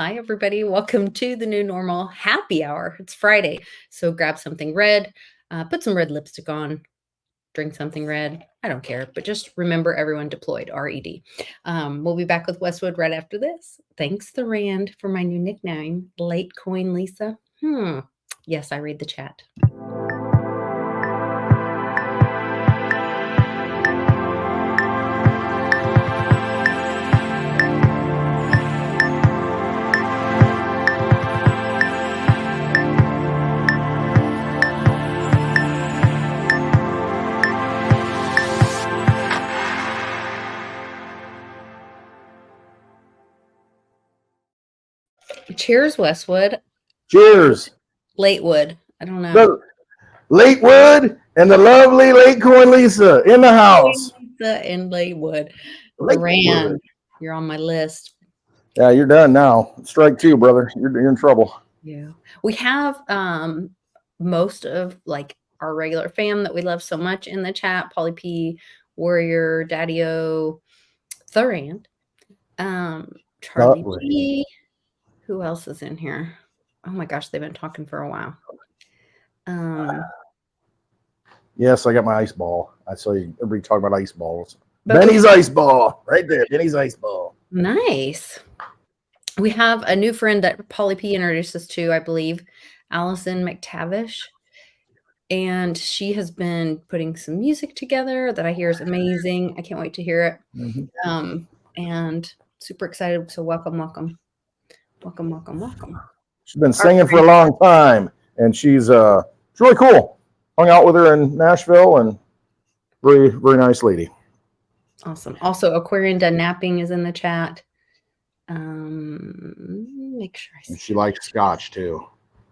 Hi, everybody. Welcome to the new normal happy hour. It's Friday, so grab something red, put some red lipstick on, drink something red. I don't care, but just remember everyone deployed, RED. We'll be back with Westwood right after this. Thanks, the Rand, for my new nickname, Late Coin Lisa. Yes, I read the chat. Cheers, Westwood. Cheers. Latewood. I don't know. The Latewood and the lovely Late Coin Lisa in the house. Lisa and Latewood. The Rand, you're on my list. Yeah, you're done now. Strike two, brother. You're in trouble. Yeah. We have most of like our regular fam that we love so much in the chat. Polly P, Warrior, Daddy O, the Rand, Charlie G. Who else is in here? Oh my gosh, they've been talking for a while. Yes, I got my ice ball. I saw you everybody talking about ice balls. Benny's ice ball. Right there. Benny's ice ball. Nice. We have a new friend that Polly P introduced us to, I believe, Allison McTavish. And she has been putting some music together that I hear is amazing. I can't wait to hear it. Mm-hmm. And super excited. So welcome. She's been singing for a long time, and she's really cool. Hung out with her in Nashville, and very, very nice lady. Awesome. Also, Aquarian Done Napping is in the chat. Make sure I see. And she likes scotch too.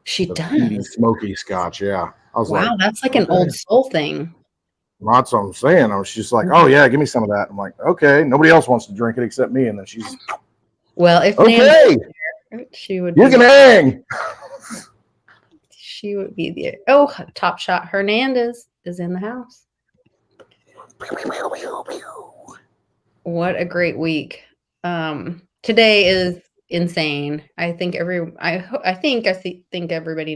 She does. Smoky scotch, yeah. I was wow, that's like an old soul thing. That's what I'm saying. I was just like, oh yeah, give me some of that. I'm like, okay, nobody else wants to drink it except me. And then she's well, if okay, there, she would. You can hang. She would be the Top Shot Hernandez is in the house. What a great week. Today is insane. I think everybody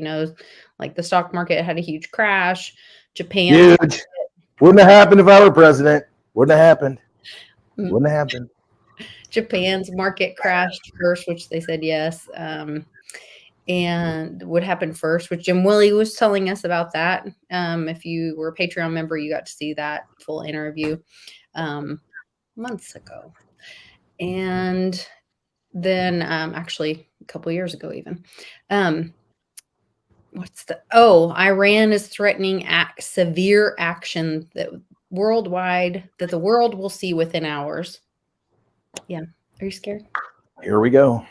knows, like, the stock market had a huge crash. Japan huge. Wouldn't have happened if I were president. Wouldn't have happened. Japan's market crashed first, which they said yes. And what happened first, which Jim Willie was telling us about that. If you were a Patreon member, you got to see that full interview months ago. And then actually a couple years ago even. Iran is threatening severe action that the world will see within hours. Yeah. Are you scared? Here we go.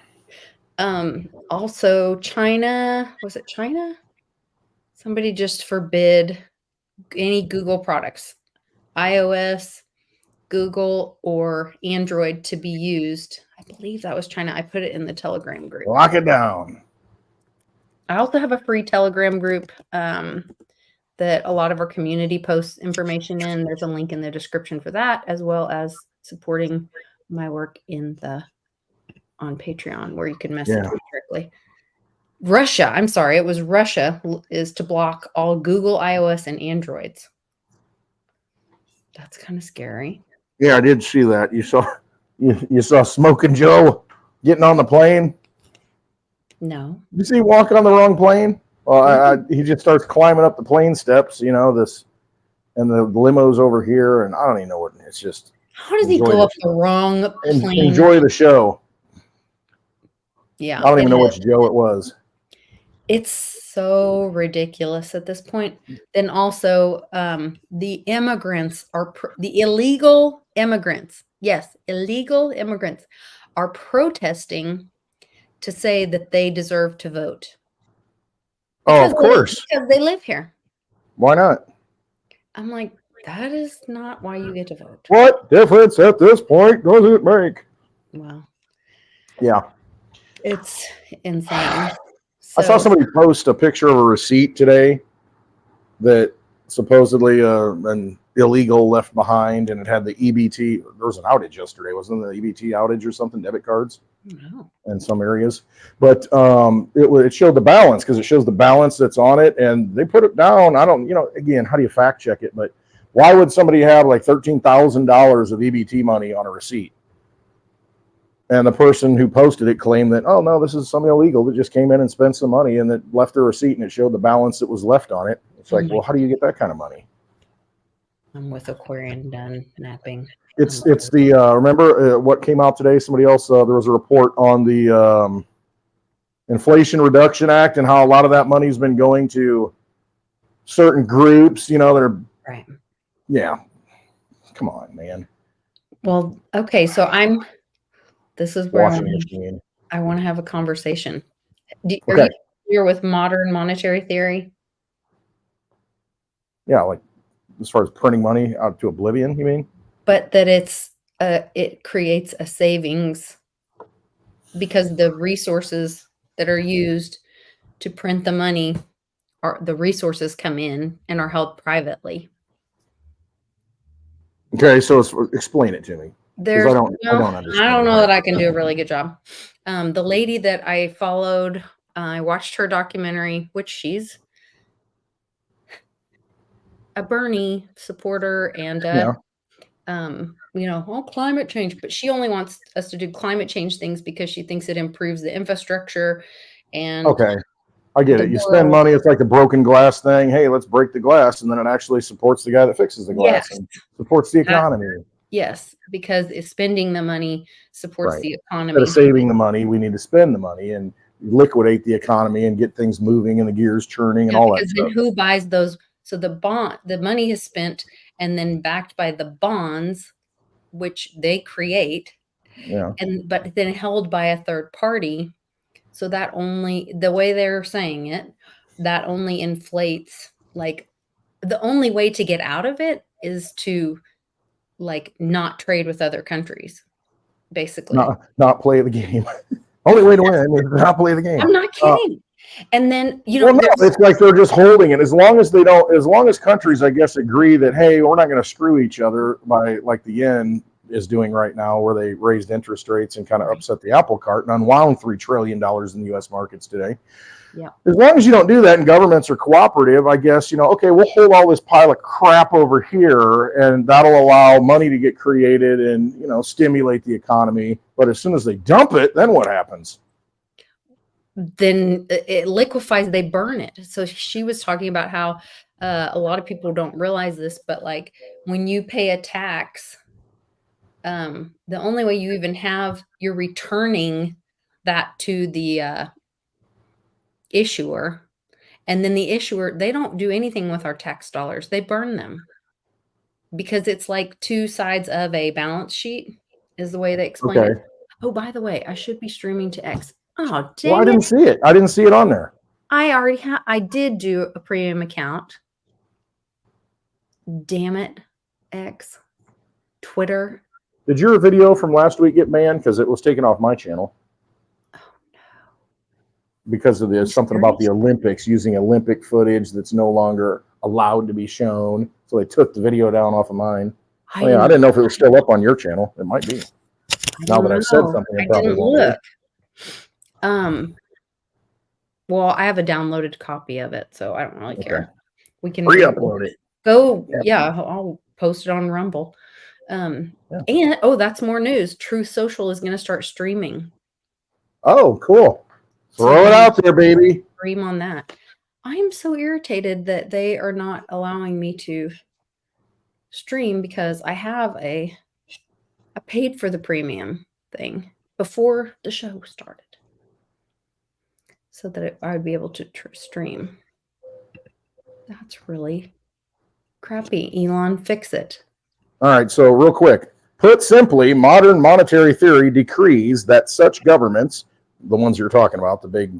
Also China, was it China? Somebody just forbid any Google products, iOS, Google, or Android to be used. I believe that was China. I put it in the Telegram group. Lock it down. I also have a free Telegram group that a lot of our community posts information in. There's a link in the description for that, as well as supporting my work on Patreon, where you can message me directly. Russia, I'm sorry, it was Russia, is to block all Google, iOS, and Androids. That's kind of scary. Yeah, I did see that. You saw Smoking Joe getting on the plane? No. You see walking on the wrong plane? Well, he just starts climbing up the plane steps, and the limo's over here, and I don't even know what it's just. How does he go up the wrong plane? Enjoy the show. Yeah. I don't even know which Joe it was. It's so ridiculous at this point. Then also, the illegal immigrants. Yes, illegal immigrants are protesting to say that they deserve to vote. Of course. Because they live here. Why not? I'm like, that is not why you get to vote. What difference at this point does it make? Well. Yeah. It's insane. I saw somebody post a picture of a receipt today that supposedly an illegal left behind, and it had the EBT. There was an outage yesterday, wasn't there? The EBT outage or something, debit cards. Wow. in some areas, but it showed the balance, because it shows the balance that's on it, and they put it down. I don't, again, how do you fact check it? But why would somebody have like $13,000 of EBT money on a receipt? And the person who posted it claimed that, oh no, this is something illegal that just came in and spent some money, and that left their receipt, and it showed the balance that was left on it. It's like, well, how do you get that kind of money? I'm with Aquarian done napping. It's the remember what came out today? Somebody else, there was a report on the Inflation Reduction Act, and how a lot of that money's been going to certain groups, that are Right. Yeah. Come on, man. Well, okay, so this is where Washing machine. I want to have a conversation. Are Okay. you familiar with modern monetary theory? Yeah, like as far as printing money out to oblivion, you mean? But that it creates a savings because the resources that are used to print the money the resources come in and are held privately. Okay, so explain it to me. There's I don't understand. I don't know that I can do a really good job. The lady that I followed, I watched her documentary, which she's a Bernie supporter and climate change, but she only wants us to do climate change things because she thinks it improves the infrastructure. And okay, I get it. You spend money, it's like the broken glass thing. Hey, let's break the glass, and then it actually supports the guy that fixes the glass and supports the economy. Yes, because it's spending the money supports the economy. Instead of saving the money, we need to spend the money and liquidate the economy and get things moving and the gears churning and all that stuff. Then who buys those? So the money is spent and then backed by the bonds, which they create. Yeah. But then held by a third party. So that only, the way they're saying it, that only inflates, like the only way to get out of it is to like not trade with other countries, basically. Not play the game. Only way to win is not play the game. I'm not kidding. And then, it's like they're just holding it. As long as countries, I guess, agree that, hey, we're not going to screw each other by like the yen is doing right now, where they raised interest rates and kind of upset the apple cart and unwound $3 trillion in the U.S. markets today. Yeah. As long as you don't do that and governments are cooperative, I guess, okay, we'll hold all this pile of crap over here, and that'll allow money to get created and, stimulate the economy. But as soon as they dump it, then what happens? Then it liquefies, they burn it. So she was talking about how a lot of people don't realize this, but like when you pay a tax, the only way you even you're returning that to the issuer, and then the issuer, they don't do anything with our tax dollars. They burn them because it's like two sides of a balance sheet is the way they explain it. Oh, by the way, I should be streaming to X. Oh, dang I didn't see it. I didn't see it on there. I did do a premium account. Damn it, X, Twitter. Did your video from last week get banned? Because it was taken off my channel. Oh, no. Because of this, something about the Olympics, using Olympic footage that's no longer allowed to be shown. So they took the video down off of mine. I didn't know if it was still up on your channel. It might be. Now that I've said something, it probably won't be. Well, I have a downloaded copy of it, so I don't really care. We can re-upload it. I'll post it on Rumble. And that's more news. Truth Social is going to start streaming. Oh, cool. Throw it out there, baby. Stream on that. I am so irritated that they are not allowing me to stream because I paid for the premium thing before the show started so that I would be able to stream. That's really crappy. Elon, fix it. All right, so real quick. Put simply, modern monetary theory decrees that such governments, the ones you're talking about, the big,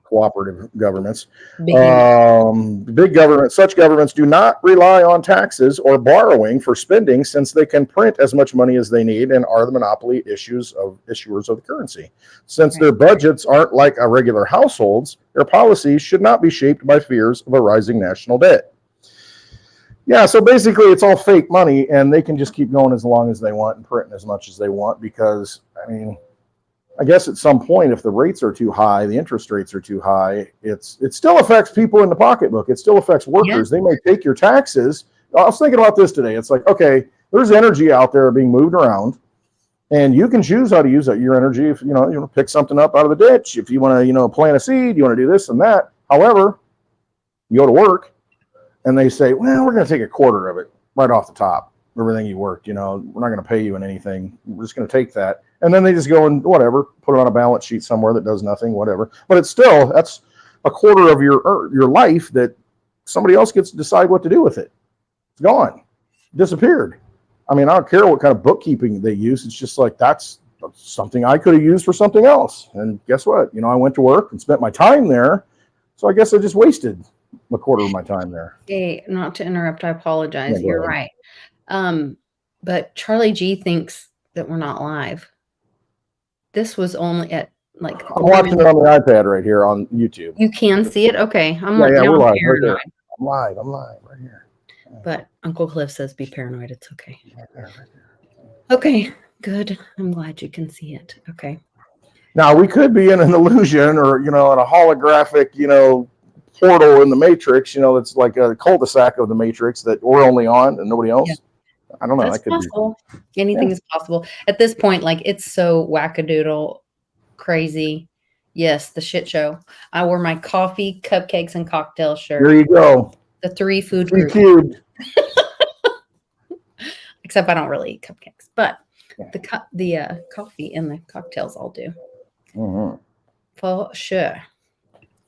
cooperative governments, big government, such governments do not rely on taxes or borrowing for spending, since they can print as much money as they need and are the monopoly issuers of the currency. Since their budgets aren't like a regular household's, their policies should not be shaped by fears of a rising national debt. Yeah, so basically it's all fake money, and they can just keep going as long as they want and printing as much as they want because, I mean, I guess at some point, if the rates are too high, the interest rates are too high, it still affects people in the pocketbook. It still affects workers. They may take your taxes. I was thinking about this today. It's like, okay, there's energy out there being moved around, and you can choose how to use your energy. If you want to pick something up out of the ditch, if you want to, plant a seed, you want to do this and that. However, you go to work, and they say, well, we're going to take a quarter of it right off the top, everything you worked, we're not going to pay you in anything. We're just going to take that. And then they just go and whatever, put it on a balance sheet somewhere that does nothing, whatever. But it's still, that's a quarter of your life that somebody else gets to decide what to do with it. It's gone, disappeared. I mean, I don't care what kind of bookkeeping they use. It's just like, that's something I could have used for something else. And guess what? I went to work and spent my time there. So I guess I just wasted a quarter of my time there. Hey, not to interrupt, I apologize. Yeah, You're right. But Charlie G thinks that we're not live. This was only at like. I'm watching it on the iPad right here on YouTube. You can see it? Okay. I'm we're live paranoid. right there. I'm live right here. But Uncle Cliff says be paranoid. It's okay. Right there. Okay, good. I'm glad you can see it. Okay. Now we could be in an illusion or, in a holographic, portal in the Matrix, it's like a cul-de-sac of the Matrix that we're only on and nobody else. Yeah. I don't know. That's possible. Anything is possible. At this point, like it's so wackadoodle crazy. Yes, the shit show. I wore my coffee, cupcakes, and cocktail shirt. There you go. The 3 food group. Except I don't really eat cupcakes, but the coffee and the cocktails I'll do. Mm-hmm. For sure.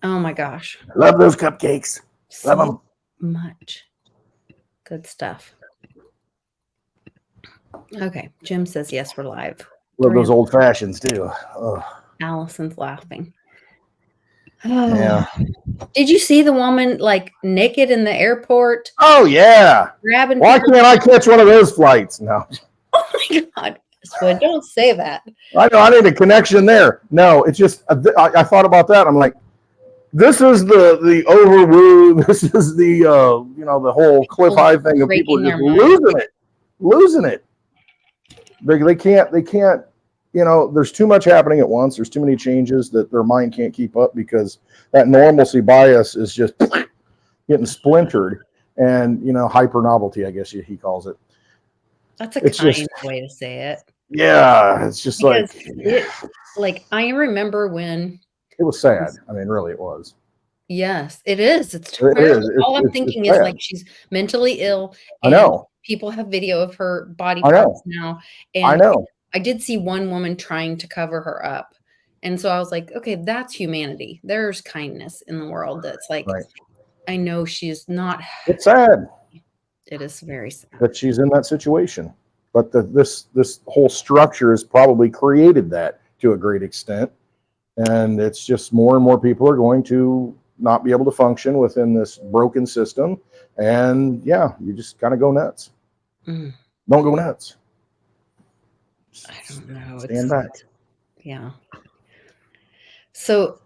Oh my gosh. Love those cupcakes. Love them. Much. Good stuff. Okay. Jim says, yes, we're live. Love those old fashions too. Ugh. Allison's laughing. Yeah. Did you see the woman like naked in the airport? Oh yeah. Grabbing. Why can't I catch one of those flights? No. Oh my God. Swin, don't say that. I know. I need a connection there. No, it's just, I thought about that. I'm like, this is the overwoo. This is the the whole Cliff High thing of people just losing it. They can't. There's too much happening at once. There's too many changes that their mind can't keep up because that normalcy bias is just getting splintered. And hyper novelty, I guess he calls it. That's a kind way to say it. Yeah, it's just like I remember when. It was sad. I mean, really, it was. Yes, it is. It's terrible. All I'm thinking is like she's mentally ill. And I know. People have video of her body parts now. And I know. I did see one woman trying to cover her up. And so I was like, okay, that's humanity. There's kindness in the world. That's like, I know she's not. It's sad. It is very sad that she's in that situation. But this whole structure has probably created that to a great extent. And it's just more and more people are going to not be able to function within this broken system. And yeah, you just kind of go nuts. Don't go nuts. I don't know. Stand back. Yeah. So,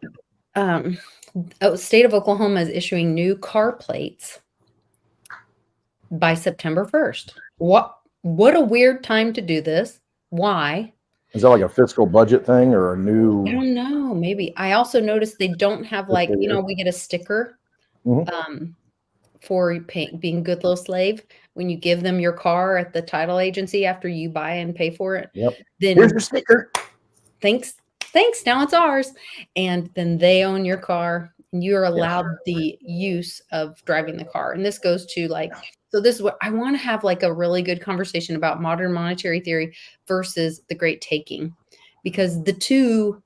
state of Oklahoma is issuing new car plates by September 1st. What a weird time to do this. Why? Is that like a fiscal budget thing or a new? I don't know. Maybe. I also noticed they don't have like, we get a sticker for being good little slave. When you give them your car at the title agency after you buy and pay for it. Yep. Then here's your sticker. Thanks. Now it's ours. And then they own your car and you're allowed the use of driving the car. And this goes to like, so this is what I want to have like a really good conversation about modern monetary theory versus the great taking, because the two,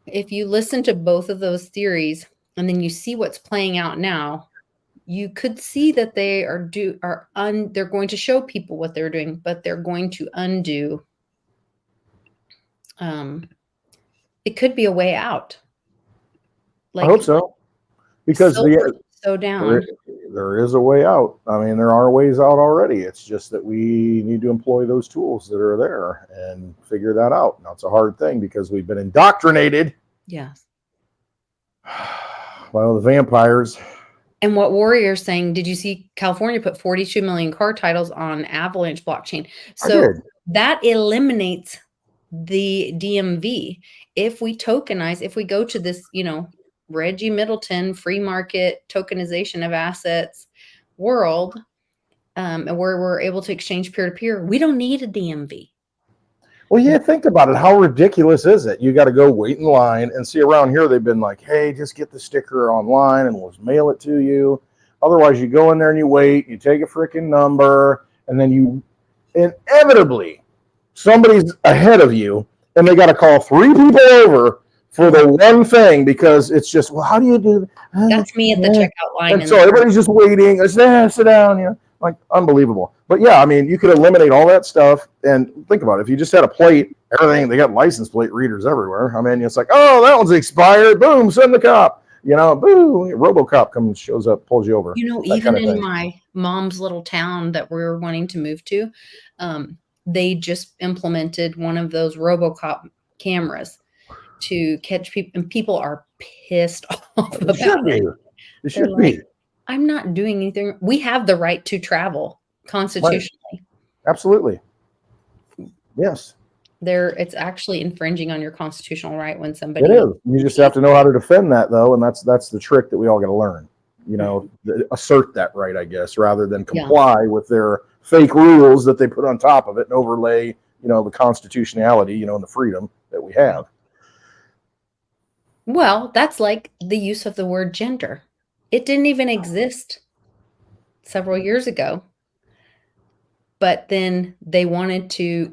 if you listen to both of those theories and then you see what's playing out now, you could see that they they're going to show people what they're doing, but they're going to undo. It could be a way out. I hope so, because down. There is a way out. I mean, there are ways out already. It's just that we need to employ those tools that are there and figure that out. Now, it's a hard thing because we've been indoctrinated. Yes. Well, the vampires And what Warrior's saying, did you see California put 42 million car titles on Avalanche blockchain? I So did. that eliminates the DMV. If we tokenize, if we go to this, Reggie Middleton free market tokenization of assets world, and where we're able to exchange peer to peer, we don't need a DMV. Well, yeah, think about it. How ridiculous is it? You got to go wait in line, and see, around here they've been like, hey, just get the sticker online and we'll mail it to you. Otherwise, you go in there and you wait, you take a freaking number, and then you inevitably somebody's ahead of you, and they got to call 3 people over for the one thing, because it's just, well, how do you do that? That's me at the checkout line. And so everybody's just waiting. It's sit down, like unbelievable. But yeah, I mean, you could eliminate all that stuff, and think about it. If you just had a plate, everything, they got license plate readers everywhere. I mean, it's like, oh, that one's expired. Boom, send the cop. Boom, RoboCop comes, shows up, pulls you over. Even in my mom's little town that we're wanting to move to, they just implemented one of those RoboCop cameras to catch people, and people are pissed off about it. It should be. I'm not doing anything. We have the right to travel constitutionally. Right. Absolutely. Yes. It's actually infringing on your constitutional right when somebody. It is. You just have to know how to defend that, though, and that's the trick that we all got to learn. Assert that right, I guess, rather than comply with their fake rules that they put on top of it and overlay, the constitutionality, and the freedom that we have. Well, that's like the use of the word gender. It didn't even exist several years ago. But then they wanted to.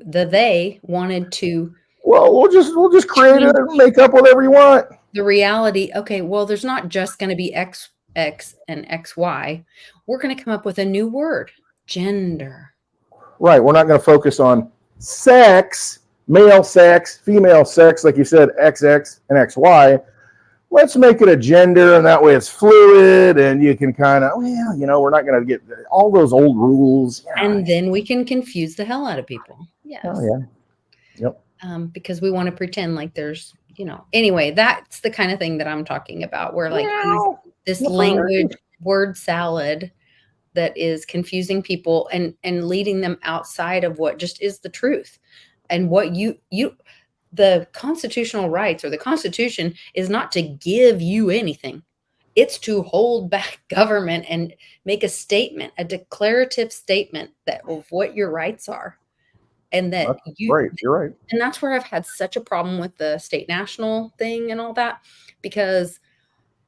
Well, we'll just create it and make up whatever you want. The reality, okay, well, there's not just going to be X and XY. We're going to come up with a new word, gender. Right. We're not going to focus on sex, male sex, female sex, like you said, XX and XY. Let's make it a gender, and that way it's fluid, and you can kind of, we're not going to get all those old rules. And then we can confuse the hell out of people. Yes. Oh, yeah. Yep. Because we want to pretend like there's, anyway, that's the kind of thing that I'm talking about, where like this language word salad that is confusing people and leading them outside of what just is the truth. And what the constitutional rights or the Constitution is not to give you anything. It's to hold back government and make a statement, a declarative statement of what your rights are. And that you're right. And that's where I've had such a problem with the state national thing and all that, because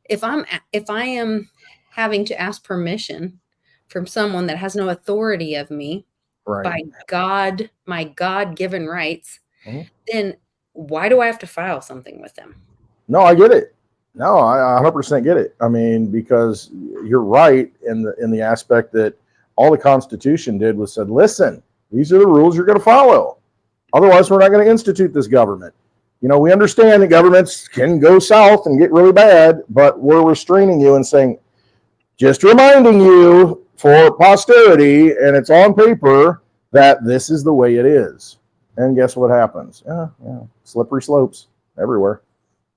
if I am having to ask permission from someone that has no authority of me by God, my God-given rights, then why do I have to file something with them? No, I get it. No, I 100% get it. I mean, because you're right in the aspect that all the Constitution did was said, listen, these are the rules you're going to follow. Otherwise, we're not going to institute this government. We understand that governments can go south and get really bad, but we're restraining you and saying, just reminding you for posterity, and it's on paper, that this is the way it is. And guess what happens? Yeah, slippery slopes everywhere.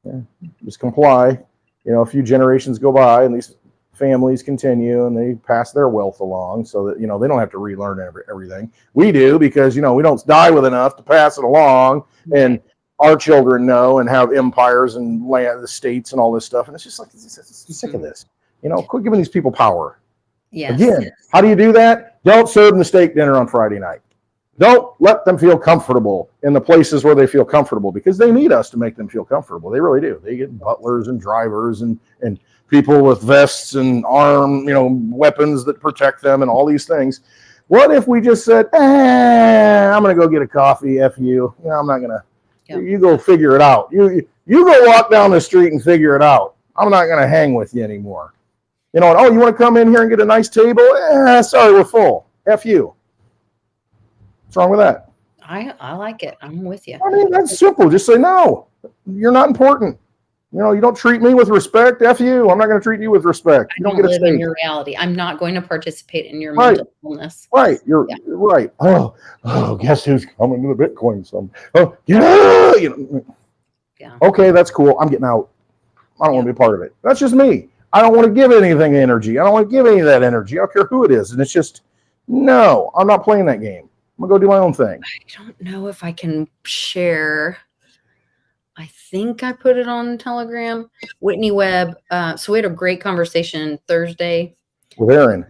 Yeah, just comply. A few generations go by, and these families continue, and they pass their wealth along, so that they don't have to relearn everything. We do, because we don't die with enough to pass it along, and our children know and have empires and land, the states, and all this stuff. And it's just like, I'm sick of this. Quit giving these people power. Yes. Again, how do you do that? Don't serve them the steak dinner on Friday night. Don't let them feel comfortable in the places where they feel comfortable, because they need us to make them feel comfortable. They really do. They get butlers and drivers and people with vests and weapons that protect them and all these things. What if we just said, I'm going to go get a coffee, F you. I'm not going to, you go figure it out. You go walk down the street and figure it out. I'm not going to hang with you anymore. You want to come in here and get a nice table? Sorry, we're full. F you. What's wrong with that? I like it. I'm with you. I mean, that's simple. Just say, no, you're not important. You don't treat me with respect. F you. I'm not going to treat you with respect. I don't live in your reality. I'm not going to participate in your mental illness. Right. You're right. Oh, guess who's coming to the Bitcoin some? Oh, yeah. Okay, that's cool. I'm getting out. I don't want to be a part of it. That's just me. I don't want to give anything energy. I don't want to give any of that energy. I don't care who it is. And it's just, no, I'm not playing that game. I'm going to go do my own thing. I don't know if I can share. I think I put it on Telegram. Whitney Webb. So we had a great conversation Thursday. With Aaron.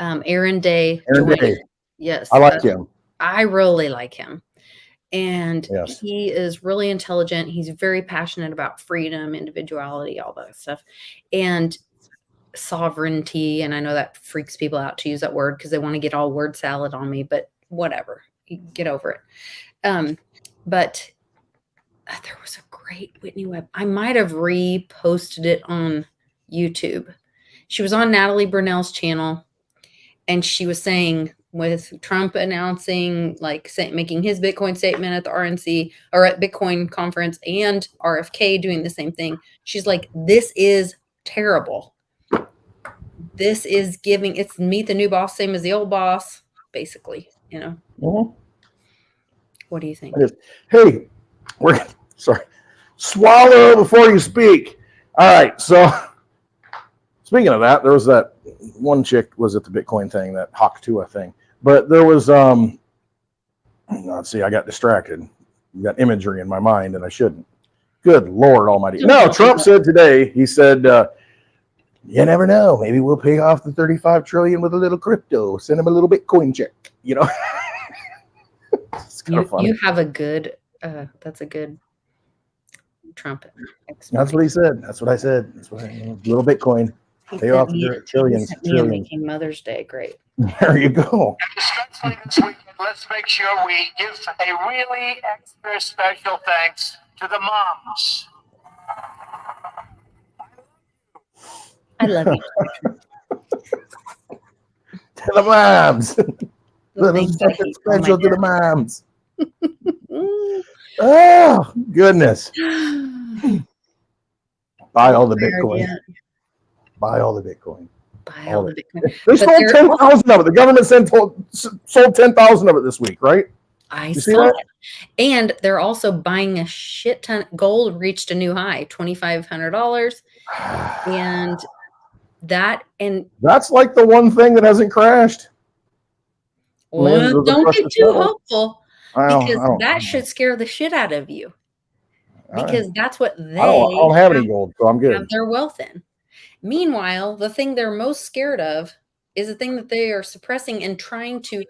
Aaron Day. Aaron Day. Yes. I like him. I really like him. And yes. He is really intelligent. He's very passionate about freedom, individuality, all that stuff, and sovereignty. And I know that freaks people out to use that word because they want to get all word salad on me, but whatever, you get over it. But there was a great Whitney Webb. I might have reposted it on YouTube. She was on Natalie Brunell's channel, and she was saying, with Trump announcing, making his Bitcoin statement at the RNC or at Bitcoin conference, and RFK doing the same thing, she's like, this is terrible. This is it's meet the new boss, same as the old boss, basically, Mm-hmm. What do you think? Hey, sorry. Swallow before you speak. All right. So speaking of that, there was that one chick was at the Bitcoin thing, that Hawk2a thing. But there was, let's see, I got distracted. I got imagery in my mind and I shouldn't. Good Lord Almighty. No, Trump said today, he said, you never know. Maybe we'll pay off the 35 trillion with a little crypto. Send him a little Bitcoin check. It's kind of funny. You have a good, that's a good Trump. That's what he said. That's what I said. That's what little Bitcoin. Pay off the trillions. Making Mother's Day great. There you go. Especially this weekend, let's make sure we give a really extra special thanks to the moms. I love you. To the moms. Little special to the moms. Oh, goodness. Buy all the Bitcoin. Buy all the Bitcoin. Buy all the Bitcoin. They sold 10,000 of it. The government sold 10,000 of it this week, right? I saw it. And they're also buying a shit ton. Gold reached a new high, $2,500. And that's like the one thing that hasn't crashed. Well, don't get too hopeful, because that should scare the shit out of you. Because that's what they I don't have any gold, so I'm good. Have their wealth in. Meanwhile, the thing they're most scared of is the thing that they are suppressing and trying to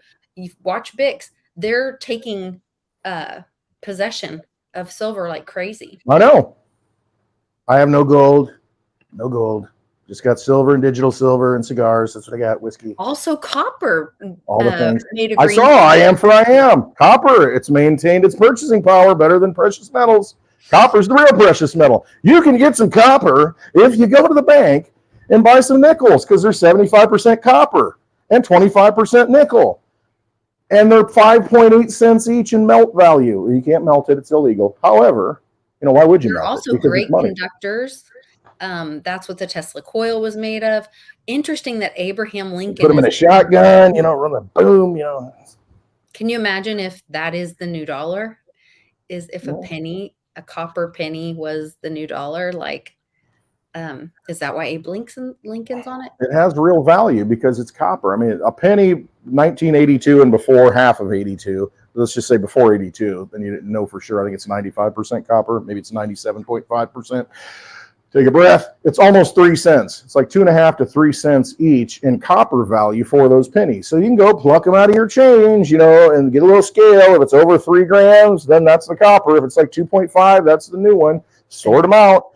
watch BIX. They're taking possession of silver like crazy. I know. I have no gold. No gold. Just got silver and digital silver and cigars. That's what I got. Whiskey. Also copper. All the things. I am for I am. Copper. It's maintained its purchasing power better than precious metals. Copper's the real precious metal. You can get some copper if you go to the bank and buy some nickels, because they're 75% copper and 25% nickel. And they're 5.8 cents each in melt value. You can't melt it. It's illegal. However, why would you melt it? They're also great conductors. That's what the Tesla coil was made of. Interesting that Abraham Lincoln put them in a shotgun, run a boom, Can you imagine if that is the new dollar? If a copper penny was the new dollar? Is that why Abe Lincoln's on it? It has real value because it's copper. I mean, a penny, 1982 and before, half of 82. Let's just say before 82. Then you didn't know for sure. I think it's 95% copper. Maybe it's 97.5%. Take a breath. It's almost 3 cents. It's like 2.5 to 3 cents each in copper value for those pennies. So you can go pluck them out of your change, and get a little scale. If it's over 3 grams, then that's the copper. If it's like 2.5, that's the new one. Sort them out.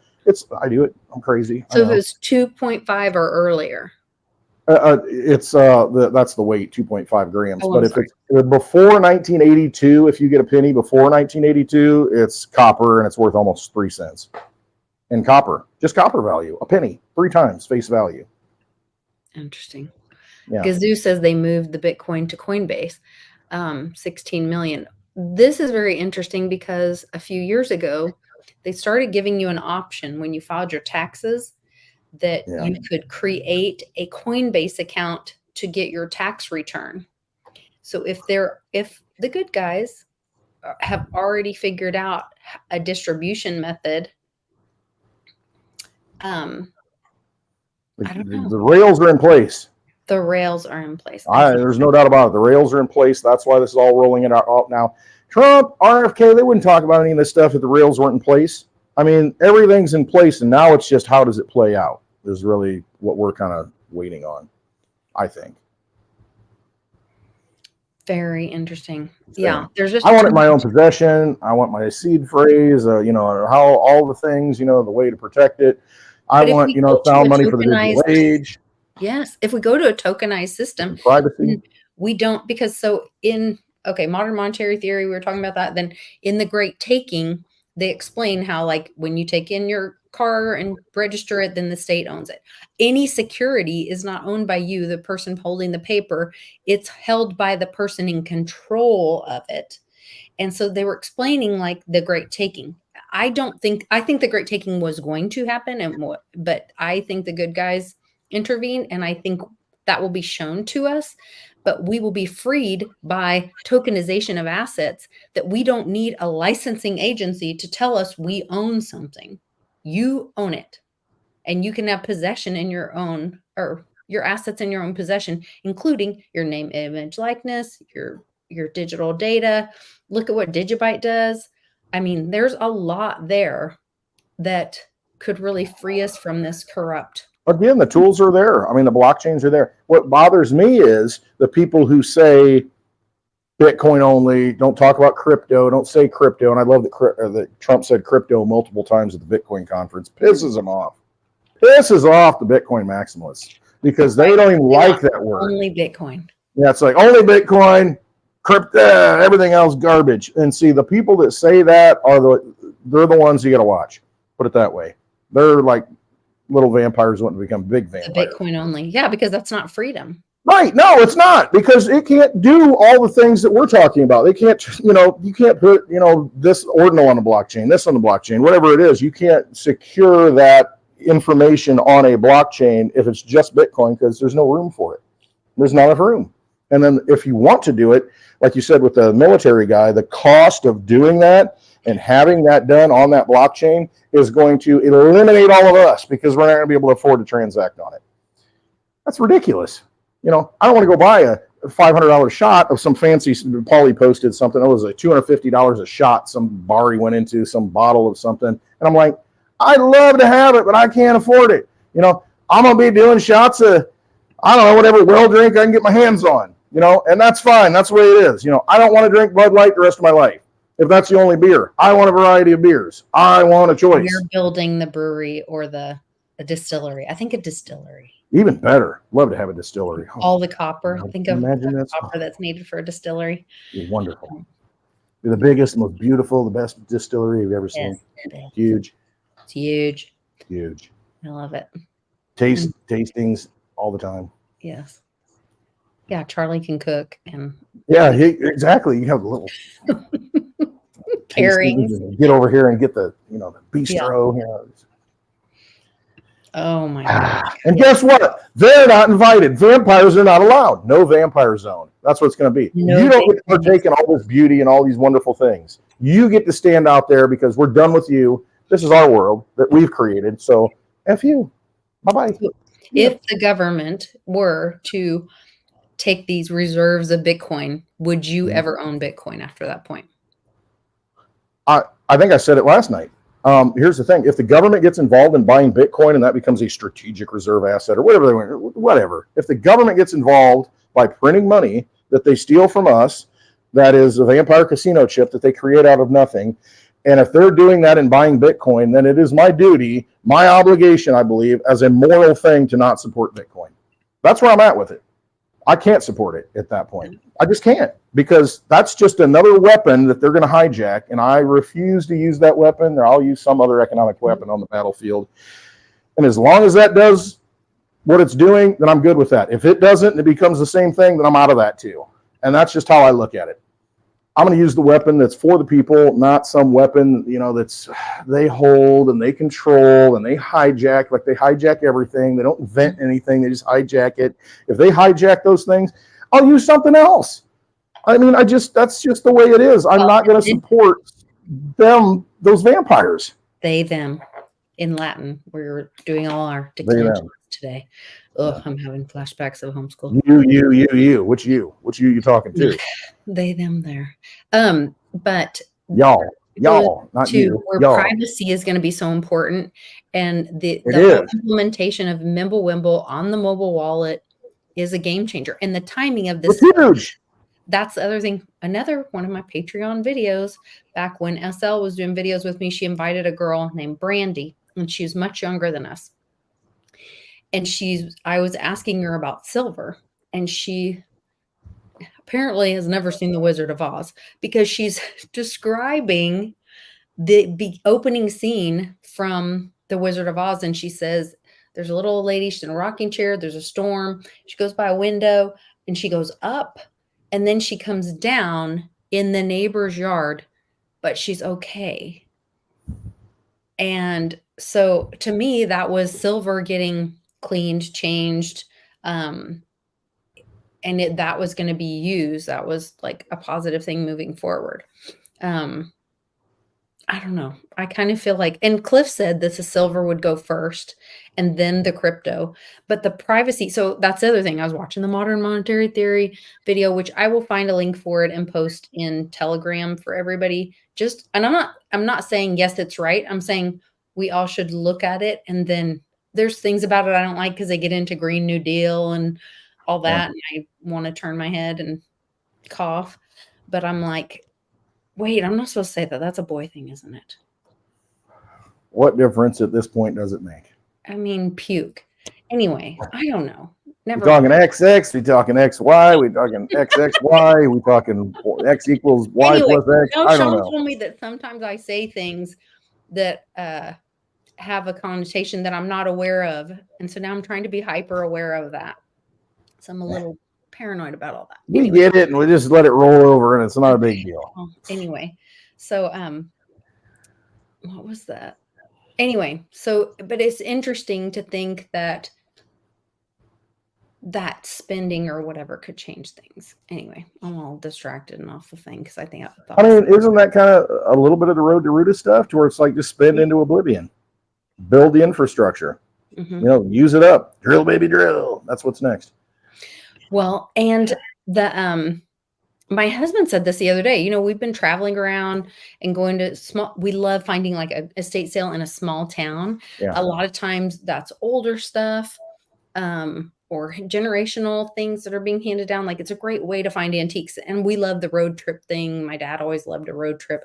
I do it. I'm crazy. So if it's 2.5 or earlier, that's the weight, 2.5 grams. But if it's before 1982, if you get a penny before 1982, it's copper and it's worth almost 3 cents. In copper, just copper value, a penny, 3 times face value. Interesting. Yeah. Gazoo says they moved the Bitcoin to Coinbase, 16 million. This is very interesting because a few years ago, they started giving you an option when you filed your taxes that you could create a Coinbase account to get your tax return. So if the good guys have already figured out a distribution method, I don't know. The rails are in place. The rails are in place. There's no doubt about it. The rails are in place. That's why this is all rolling it out now. Trump, RFK, they wouldn't talk about any of this stuff if the rails weren't in place. I mean, everything's in place, and now it's just how does it play out is really what we're kind of waiting on, I think. Very interesting. Yeah, there's just. I want it in my own possession. I want my seed phrase, how all the things, the way to protect it. I want, sound money for the digital age. Yes, if we go to a tokenized system, privacy. We don't, because modern monetary theory, we were talking about that. Then in the Great Taking, they explain how, like, when you take in your car and register it, then the state owns it. Any security is not owned by you, the person holding the paper. It's held by the person in control of it. And so they were explaining, like, the Great Taking. I think the Great Taking was going to happen, but I think the good guys intervene, and I think that will be shown to us. But we will be freed by tokenization of assets, that we don't need a licensing agency to tell us we own something. You own it, and you can have possession in your own, or your assets in your own possession, including your name, image, likeness, your digital data. Look at what Digibyte does. I mean, there's a lot there that could really free us from this corrupt. Again, the tools are there. I mean, the blockchains are there. What bothers me is the people who say Bitcoin only, don't talk about crypto, don't say crypto. And I love that Trump said crypto multiple times at the Bitcoin conference. Pisses them off. Pisses off the Bitcoin maximalists because they don't even like that word. Only Bitcoin. Yeah, it's like only Bitcoin, crypto, everything else garbage. And see, the people that say that they're the ones you got to watch. Put it that way. They're like little vampires wanting to become big vampires. The Bitcoin only. Yeah, because that's not freedom. Right. No, it's not, because it can't do all the things that we're talking about. They can't, you can't put, this ordinal on the blockchain, this on the blockchain, whatever it is. You can't secure that information on a blockchain if it's just Bitcoin, because there's no room for it. There's not enough room. And then if you want to do it, like you said with the military guy, the cost of doing that and having that done on that blockchain is going to eliminate all of us, because we're not going to be able to afford to transact on it. That's ridiculous. I don't want to go buy a $500 shot of some fancy, Paulie posted something, it was like $250 a shot, some bar he went into, some bottle of something. And I'm like, I'd love to have it, but I can't afford it. I'm going to be doing shots of, I don't know, whatever well drink I can get my hands on, and that's fine. That's the way it is. I don't want to drink Bud Light the rest of my life. If that's the only beer, I want a variety of beers. I want a choice. You're building the brewery or a distillery. I think a distillery. Even better. Love to have a distillery. All the copper. Think of imagine the copper that's needed for a distillery. It's wonderful. The biggest, most beautiful, the best distillery you've ever seen. Yes. Huge. It's huge. Huge. I love it. Tastings all the time. Yes. Yeah, Charlie can cook and. Yeah, exactly. You have a little pairings. Get over here and get the the bistro. Yeah. Oh my gosh. And guess what? They're not invited. Vampires are not allowed. No vampire zone. That's what it's going to be. You don't get to partake in all this beauty and all these wonderful things. You get to stand out there because we're done with you. This is our world that we've created. So F you. Bye-bye. If the government were to take these reserves of Bitcoin, would you ever own Bitcoin after that point? I think I said it last night. Here's the thing. If the government gets involved in buying Bitcoin and that becomes a strategic reserve asset or whatever. If the government gets involved by printing money that they steal from us, that is a vampire casino chip that they create out of nothing. And if they're doing that and buying Bitcoin, then it is my duty, my obligation, I believe, as a moral thing to not support Bitcoin. That's where I'm at with it. I can't support it at that point. I just can't, because that's just another weapon that they're going to hijack, and I refuse to use that weapon, or I'll use some other economic weapon on the battlefield. And as long as that does what it's doing, then I'm good with that. If it doesn't and it becomes the same thing, then I'm out of that too. And that's just how I look at it. I'm going to use the weapon that's for the people, not some weapon, that's they hold and they control and they hijack, like they hijack everything. They don't invent anything. They just hijack it. If they hijack those things, I'll use something else. I mean, that's just the way it is. I'm not going to support those vampires. They, them. In Latin, we're doing all our declensions today. Ugh, I'm having flashbacks of homeschool. You. Which you talking to? They, them, there. But Y'all, not to you. where Y'all. privacy is going to be so important, and the It whole is. implementation of Mimblewimble on the mobile wallet is a game changer. And the timing of this, It's huge. that's the other thing. Another one of my Patreon videos, back when SL was doing videos with me, she invited a girl named Brandy, and she was much younger than us. And I was asking her about silver, and she apparently has never seen The Wizard of Oz, because she's describing the opening scene from The Wizard of Oz. And she says, there's a little old lady, she's in a rocking chair, there's a storm, she goes by a window, and she goes up, and then she comes down in the neighbor's yard, but she's okay. And so to me, that was silver getting cleaned, changed, and that was going to be used. That was like a positive thing moving forward. I don't know. I kind of feel like, and Cliff said that the silver would go first and then the crypto, but the privacy. So that's the other thing. I was watching the Modern Monetary Theory video, which I will find a link for it and post in Telegram for everybody. And I'm not saying, yes, it's right. I'm saying we all should look at it. And then there's things about it I don't like, because they get into Green New Deal and all that. And I want to turn my head and cough, but I'm like, wait, I'm not supposed to say that. That's a boy thing, isn't it? What difference at this point does it make? I mean, puke. Anyway, I don't know. We're talking XX, we talking XY, we talking XXY, we talking X equals Y plus X. I don't know. Sean told me that sometimes I say things that have a connotation that I'm not aware of. And so now I'm trying to be hyper aware of that. So I'm a little paranoid about all that. We get it, and we just let it roll over, and it's not a big deal. Anyway, so what was that? Anyway, so but it's interesting to think that spending or whatever could change things. Anyway, I'm all distracted and off the thing, because I think I mean, isn't that kind of a little bit of the road to Ruta stuff, to where it's like just spend into oblivion, build the infrastructure, use it up, drill baby drill. That's what's next. Well, and my husband said this the other day. We've been traveling around and going to we love finding like a estate sale in a small town. Yeah. A lot of times that's older stuff, or generational things that are being handed down. Like, it's a great way to find antiques. And we love the road trip thing. My dad always loved a road trip,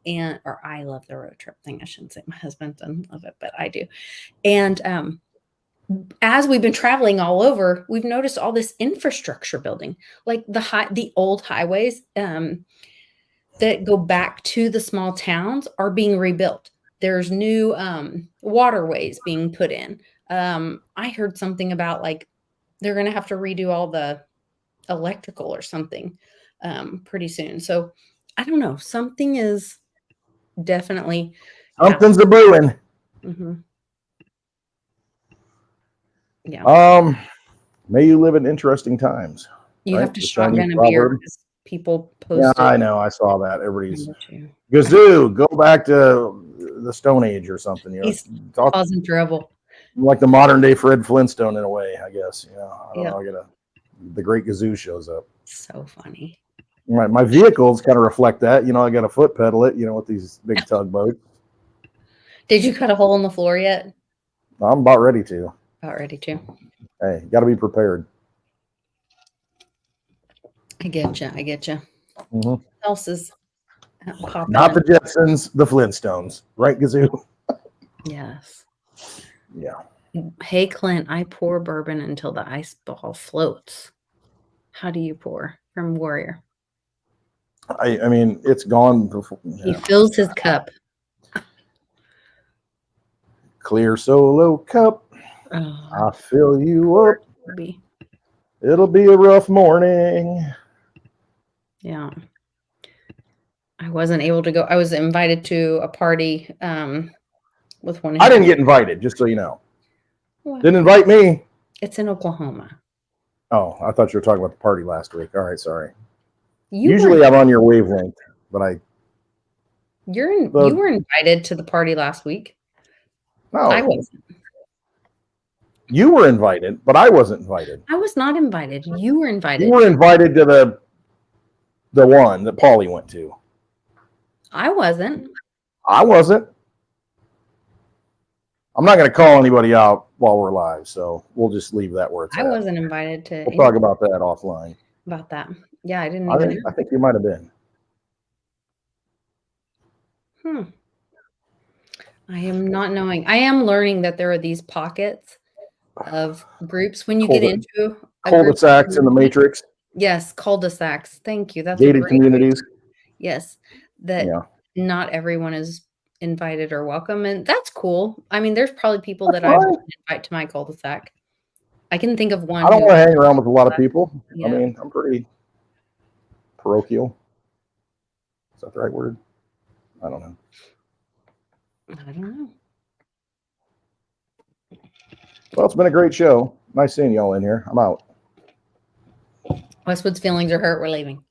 or I love the road trip thing. I shouldn't say my husband doesn't love it, but I do. And, as we've been traveling all over, we've noticed all this infrastructure building, like the old highways that go back to the small towns are being rebuilt. There's new waterways being put in. I heard something about like they're going to have to redo all the electrical or something pretty soon. So I don't know. Something is definitely something's a brewing. Mm-hmm. Yeah. May you live in interesting times. You have to shotgun a beer because people post. Yeah, I know. I saw that. Everybody's Gazoo, go back to the Stone Age or something. He's causing trouble. Like the modern day Fred Flintstone in a way, I guess. I don't know. The Great Gazoo shows up. So funny. My vehicles kind of reflect that. I got to foot pedal it. With these big tugboats. Did you cut a hole in the floor yet? I'm about ready to. Hey, got to be prepared. I get you. Mm-hmm. What else is popping not up? The Jetsons, the Flintstones, right, Gazoo? Yes. Yeah. Hey, Clint, I pour bourbon until the ice ball floats. How do you pour from Warrior? I mean, it's gone before. Yeah. He fills his cup. Clear solo cup. Oh, I fill you up. baby. It'll be a rough morning. Yeah. I wasn't able to go. I was invited to a party with one of I didn't get invited, just so you know. What? Didn't invite me. It's in Oklahoma. Oh, I thought you were talking about the party last week. All right, sorry. You Usually I'm on your wavelength, but you were invited to the party last week. No. I wasn't. You were invited, but I wasn't invited. I was not invited. You were invited. You were invited to the one that Paulie went to. I wasn't. I wasn't. I'm not going to call anybody out while we're live, so we'll just leave that where it's I at. wasn't invited to We'll talk about that offline. about that. Yeah, I didn't I even. think you might have been. I am not knowing. I am learning that there are these pockets of groups when you get into a group Cul-de-sacs in the matrix, Yes, cul-de-sacs. Thank you. That's a gated great communities. Yes, that Yeah. not everyone is invited or welcome, and that's cool. I mean, there's probably people that That's I fine. wouldn't invite to my cul-de-sac. I can think of one I don't who want to hang around with a lot of people. Yeah. I mean, I'm pretty parochial. Is that the right word? I don't know. I don't know. Well, it's been a great show. Nice seeing y'all in here. I'm out. Westwood's feelings are hurt. We're leaving.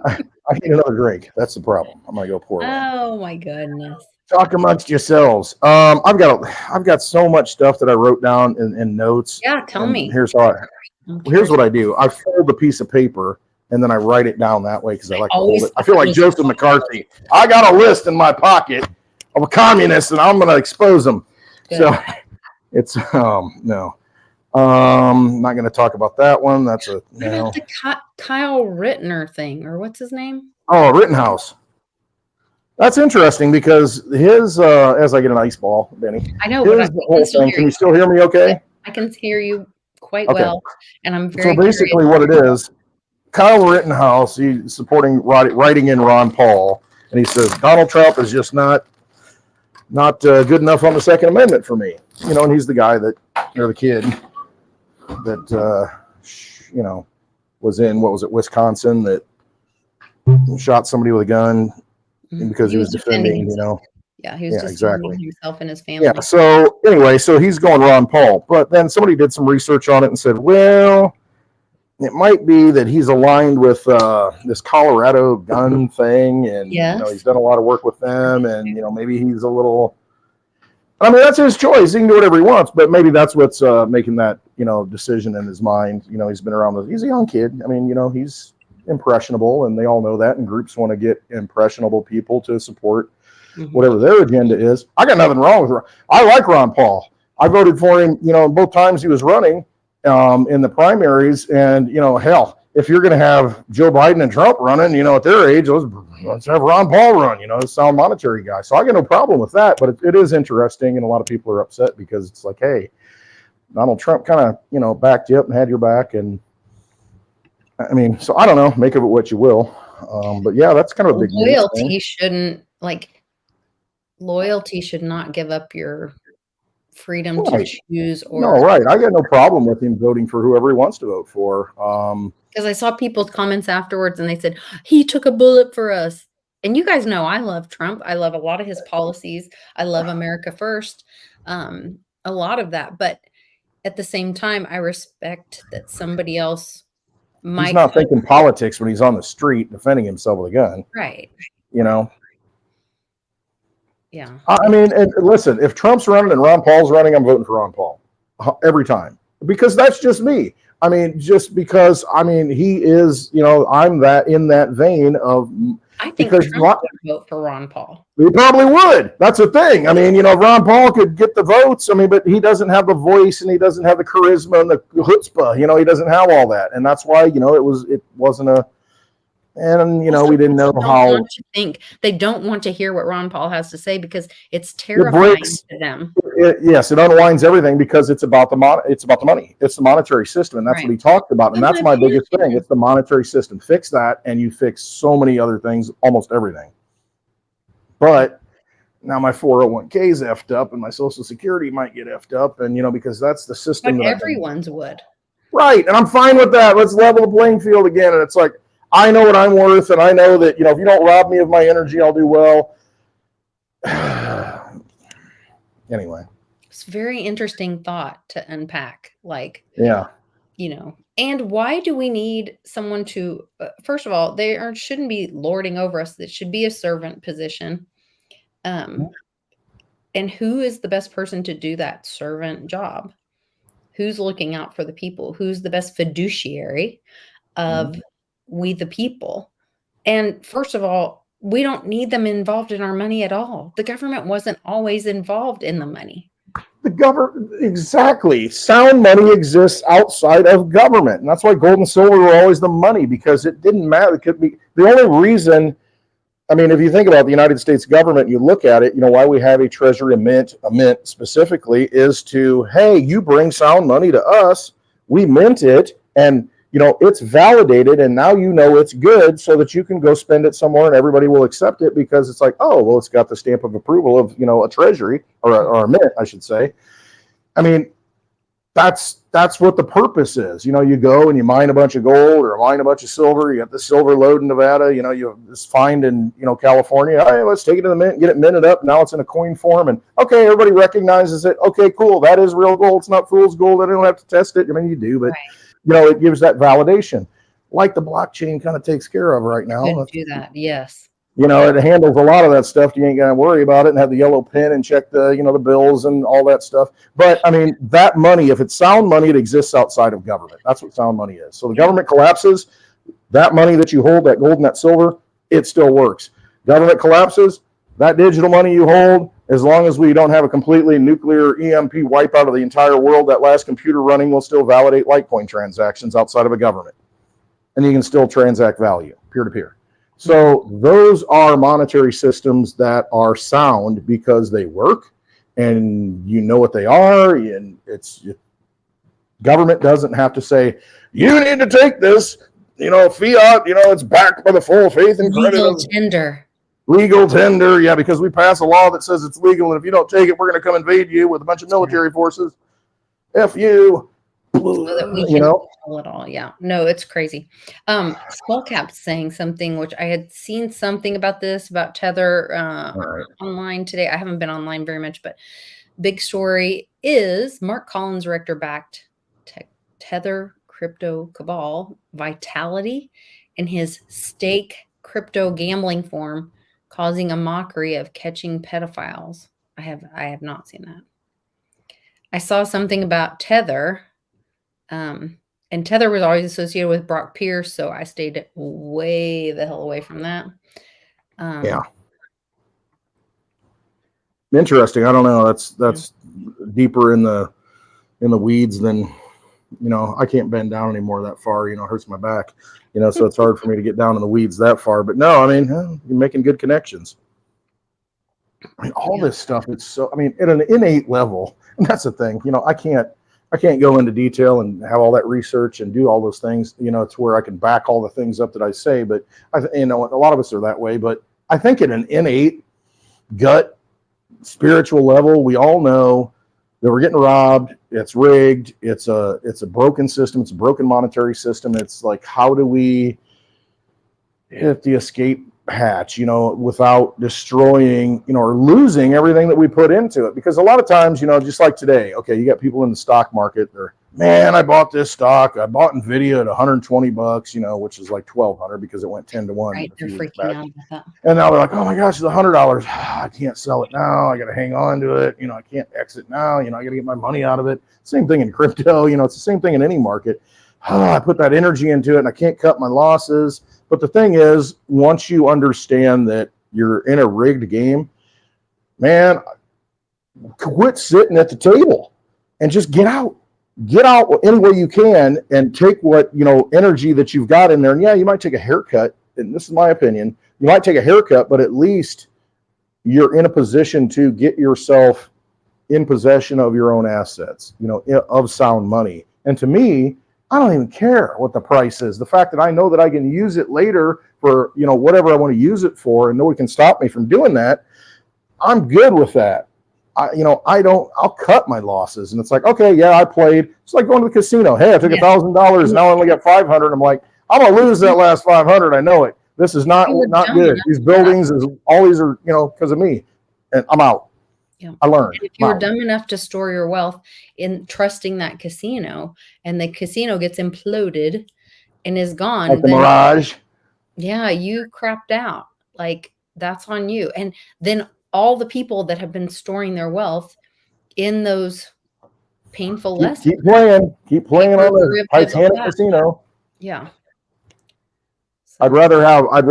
I need another drink. That's the problem. I'm gonna go pour one. Oh my goodness. Talk amongst yourselves. I've got so much stuff that I wrote down in notes. Yeah, tell And me. Here's I'm here's what curious. I do. I fold a piece of paper and then I write it down that way because I like to hold always it. I feel like thought Joseph McCarthy. I got a list in my pocket of a communist and I'm gonna expose them. Good. So it's no. Not gonna talk about that one. That's a What about the Kyle Rittner thing, or what's his name? Oh, Rittenhouse. That's interesting because his as I get an ice ball, Benny. I know, but His I whole can still thing. hear Can you. you still hear me okay? I can hear you quite Okay. well, and I'm very So basically what it is, Kyle Rittenhouse, he's supporting writing in Ron Paul, and he says Donald Trump is just not good enough on the Second Amendment for me. You know, and he's the guy that, or the kid that was in, what was it, Wisconsin, that shot somebody with a gun because he was defending, Yeah, he was Yeah, just exactly. defending himself and his family. Yeah. So anyway, so he's going Ron Paul, but then somebody did some research on it and said, well, it might be that he's aligned with this Colorado gun thing, and Yes. he's done a lot of work with them, and maybe he's a little. I mean, that's his choice. He can do whatever he wants, but maybe that's what's making that decision in his mind. He's been around. He's a young kid. I mean, he's impressionable, and they all know that. And groups want to get impressionable people to support whatever their agenda is. I got nothing wrong with Ron. I like Ron Paul. I voted for him, both times he was running in the primaries. And, hell, if you're going to have Joe Biden and Trump running, at their age, let's have Ron Paul run, a sound monetary guy. So I got no problem with that. But it is interesting. And a lot of people are upset because it's like, hey, Donald Trump kind of, backed you up and had your back. And I mean, so I don't know, make of it what you will. But yeah, that's kind of a big loyalty shouldn't loyalty should not give up your freedom to choose or no, right. I got no problem with him voting for whoever he wants to vote for. Because I saw people's comments afterwards and they said he took a bullet for us. And you guys know I love Trump. I love a lot of his policies. I love America First. A lot of that. But at the same time, I respect that somebody else might. He's not thinking politics when he's on the street defending himself with a gun. Right. Yeah. I mean, and listen, if Trump's running and Ron Paul's running, I'm voting for Ron Paul every time because that's just me. I mean, just because, he is, I'm in that vein of. I think Trump would vote for Ron Paul. He probably would. That's the thing. I mean, Ron Paul could get the votes. But he doesn't have the voice and he doesn't have the charisma and the chutzpah. He doesn't have all that. And that's why, it wasn't a. And we didn't know how. They don't want to hear what Ron Paul has to say because it's terrifying to them. Yes, it unwinds everything because it's about the money. It's the monetary system, and that's what he talked about. And that's my biggest thing. It's the monetary system. Fix that, and you fix so many other things, almost everything. But now my 401k is effed up, and my Social Security might get effed up, and because that's the system. But everyone's would. Right, and I'm fine with that. Let's level the playing field again. And it's like, I know what I'm worth, and I know that, if you don't rob me of my energy, I'll do well. Anyway. It's a very interesting thought to unpack. Yeah. And why do we need someone to, first of all, shouldn't be lording over us. It should be a servant position. And who is the best person to do that servant job? Who's looking out for the people? Who's the best fiduciary of we the people? And first of all, we don't need them involved in our money at all. The government wasn't always involved in the money. The government, exactly. Sound money exists outside of government. And that's why gold and silver were always the money, because it didn't matter. It could be the only reason. I mean, if you think about the United States government, you look at it, why we have a treasury, a mint specifically is to, hey, you bring sound money to us, we mint it, and it's validated, and now it's good, so that you can go spend it somewhere and everybody will accept it, because it's like, oh, well, it's got the stamp of approval of, a treasury or a mint, I should say. I mean, that's what the purpose is. You go and you mine a bunch of gold or mine a bunch of silver. You got the silver lode in Nevada. You just find in California. Hey, let's take it to the mint, get it minted up. Now it's in a coin form, and okay, everybody recognizes it. Okay, cool. That is real gold. It's not fool's gold. I don't have to test it. I mean, you do, but it gives that validation, like the blockchain kind of takes care of right now. Could do that, yes. It handles a lot of that stuff. You ain't gonna worry about it and have the yellow pen and check the the bills and all that stuff. But I mean, that money, if it's sound money, it exists outside of government. That's what sound money is. So the government collapses, that money that you hold, that gold and that silver, it still works. Government collapses, that digital money you hold, as long as we don't have a completely nuclear EMP wipeout of the entire world, that last computer running will still validate Litecoin transactions outside of a government. And you can still transact value, peer-to-peer. So those are monetary systems that are sound because they work, and what they are, and government doesn't have to say, you need to take this, fiat, it's backed by the full faith and credit Legal of tender. Legal tender, yeah, because we pass a law that says it's legal, and if you don't take it, we're going to come invade you with a bunch of military forces. F you. So that we can control it all. Yeah. No, it's crazy. Skullcap's saying something, which I had seen something about this, about Tether online today. I haven't been online very much, but big story is Mark Collins rector-backed Tether crypto cabal Vitality and his stake crypto gambling form causing a mockery of catching pedophiles. I have not seen that. I saw something about Tether. And Tether was always associated with Brock Pierce, so I stayed way the hell away from that. Yeah. Interesting. I don't know. That's deeper in the weeds than, I can't bend down anymore that far, it hurts my back, so it's hard for me to get down in the weeds that far. But no, I mean, you're making good connections. I mean, all this stuff, it's so, I mean, at an innate level, and that's the thing, I can't go into detail and have all that research and do all those things, to where I can back all the things up that I say. But a lot of us are that way. But I think at an innate gut spiritual level, we all know that we're getting robbed. It's rigged. It's a broken system. It's a broken monetary system. It's like, how do we hit the escape hatch, without destroying, or losing everything that we put into it? Because a lot of times, just like today, okay, you got people in the stock market, they're, man, I bought this stock. I bought Nvidia at $120, which is like $1,200 because it went 10-1. Right, they're freaking out about that. And now they're like, oh my gosh, it's $100. I can't sell it now. I got to hang on to it. I can't exit now. I got to get my money out of it. Same thing in crypto. It's the same thing in any market. I put that energy into it and I can't cut my losses. But the thing is, once you understand that you're in a rigged game, man, quit sitting at the table and just get out. Get out any way you can and take what, energy that you've got in there. And yeah, you might take a haircut. And this is my opinion. You might take a haircut, but at least you're in a position to get yourself in possession of your own assets, of sound money. And to me, I don't even care what the price is. The fact that I know that I can use it later for, whatever I want to use it for, and no one can stop me from doing that, I'm good with that. I'll cut my losses. And it's like, okay, yeah, I played. It's like going to the casino. Hey, I took $1,000. Now I only got 500. I'm like, I'm going to lose that last 500. I know it. This is not good. These buildings, all these are, because of me. And I'm out. Yeah. I learned. If you were dumb enough to store your wealth in trusting that casino, and the casino gets imploded and is gone, like the Mirage. Yeah, you crapped out. Like, that's on you. And then all the people that have been storing their wealth in those painful lessons. Keep playing Paper on the derivatives, all Titanic that. casino. Yeah. I'd rather have, I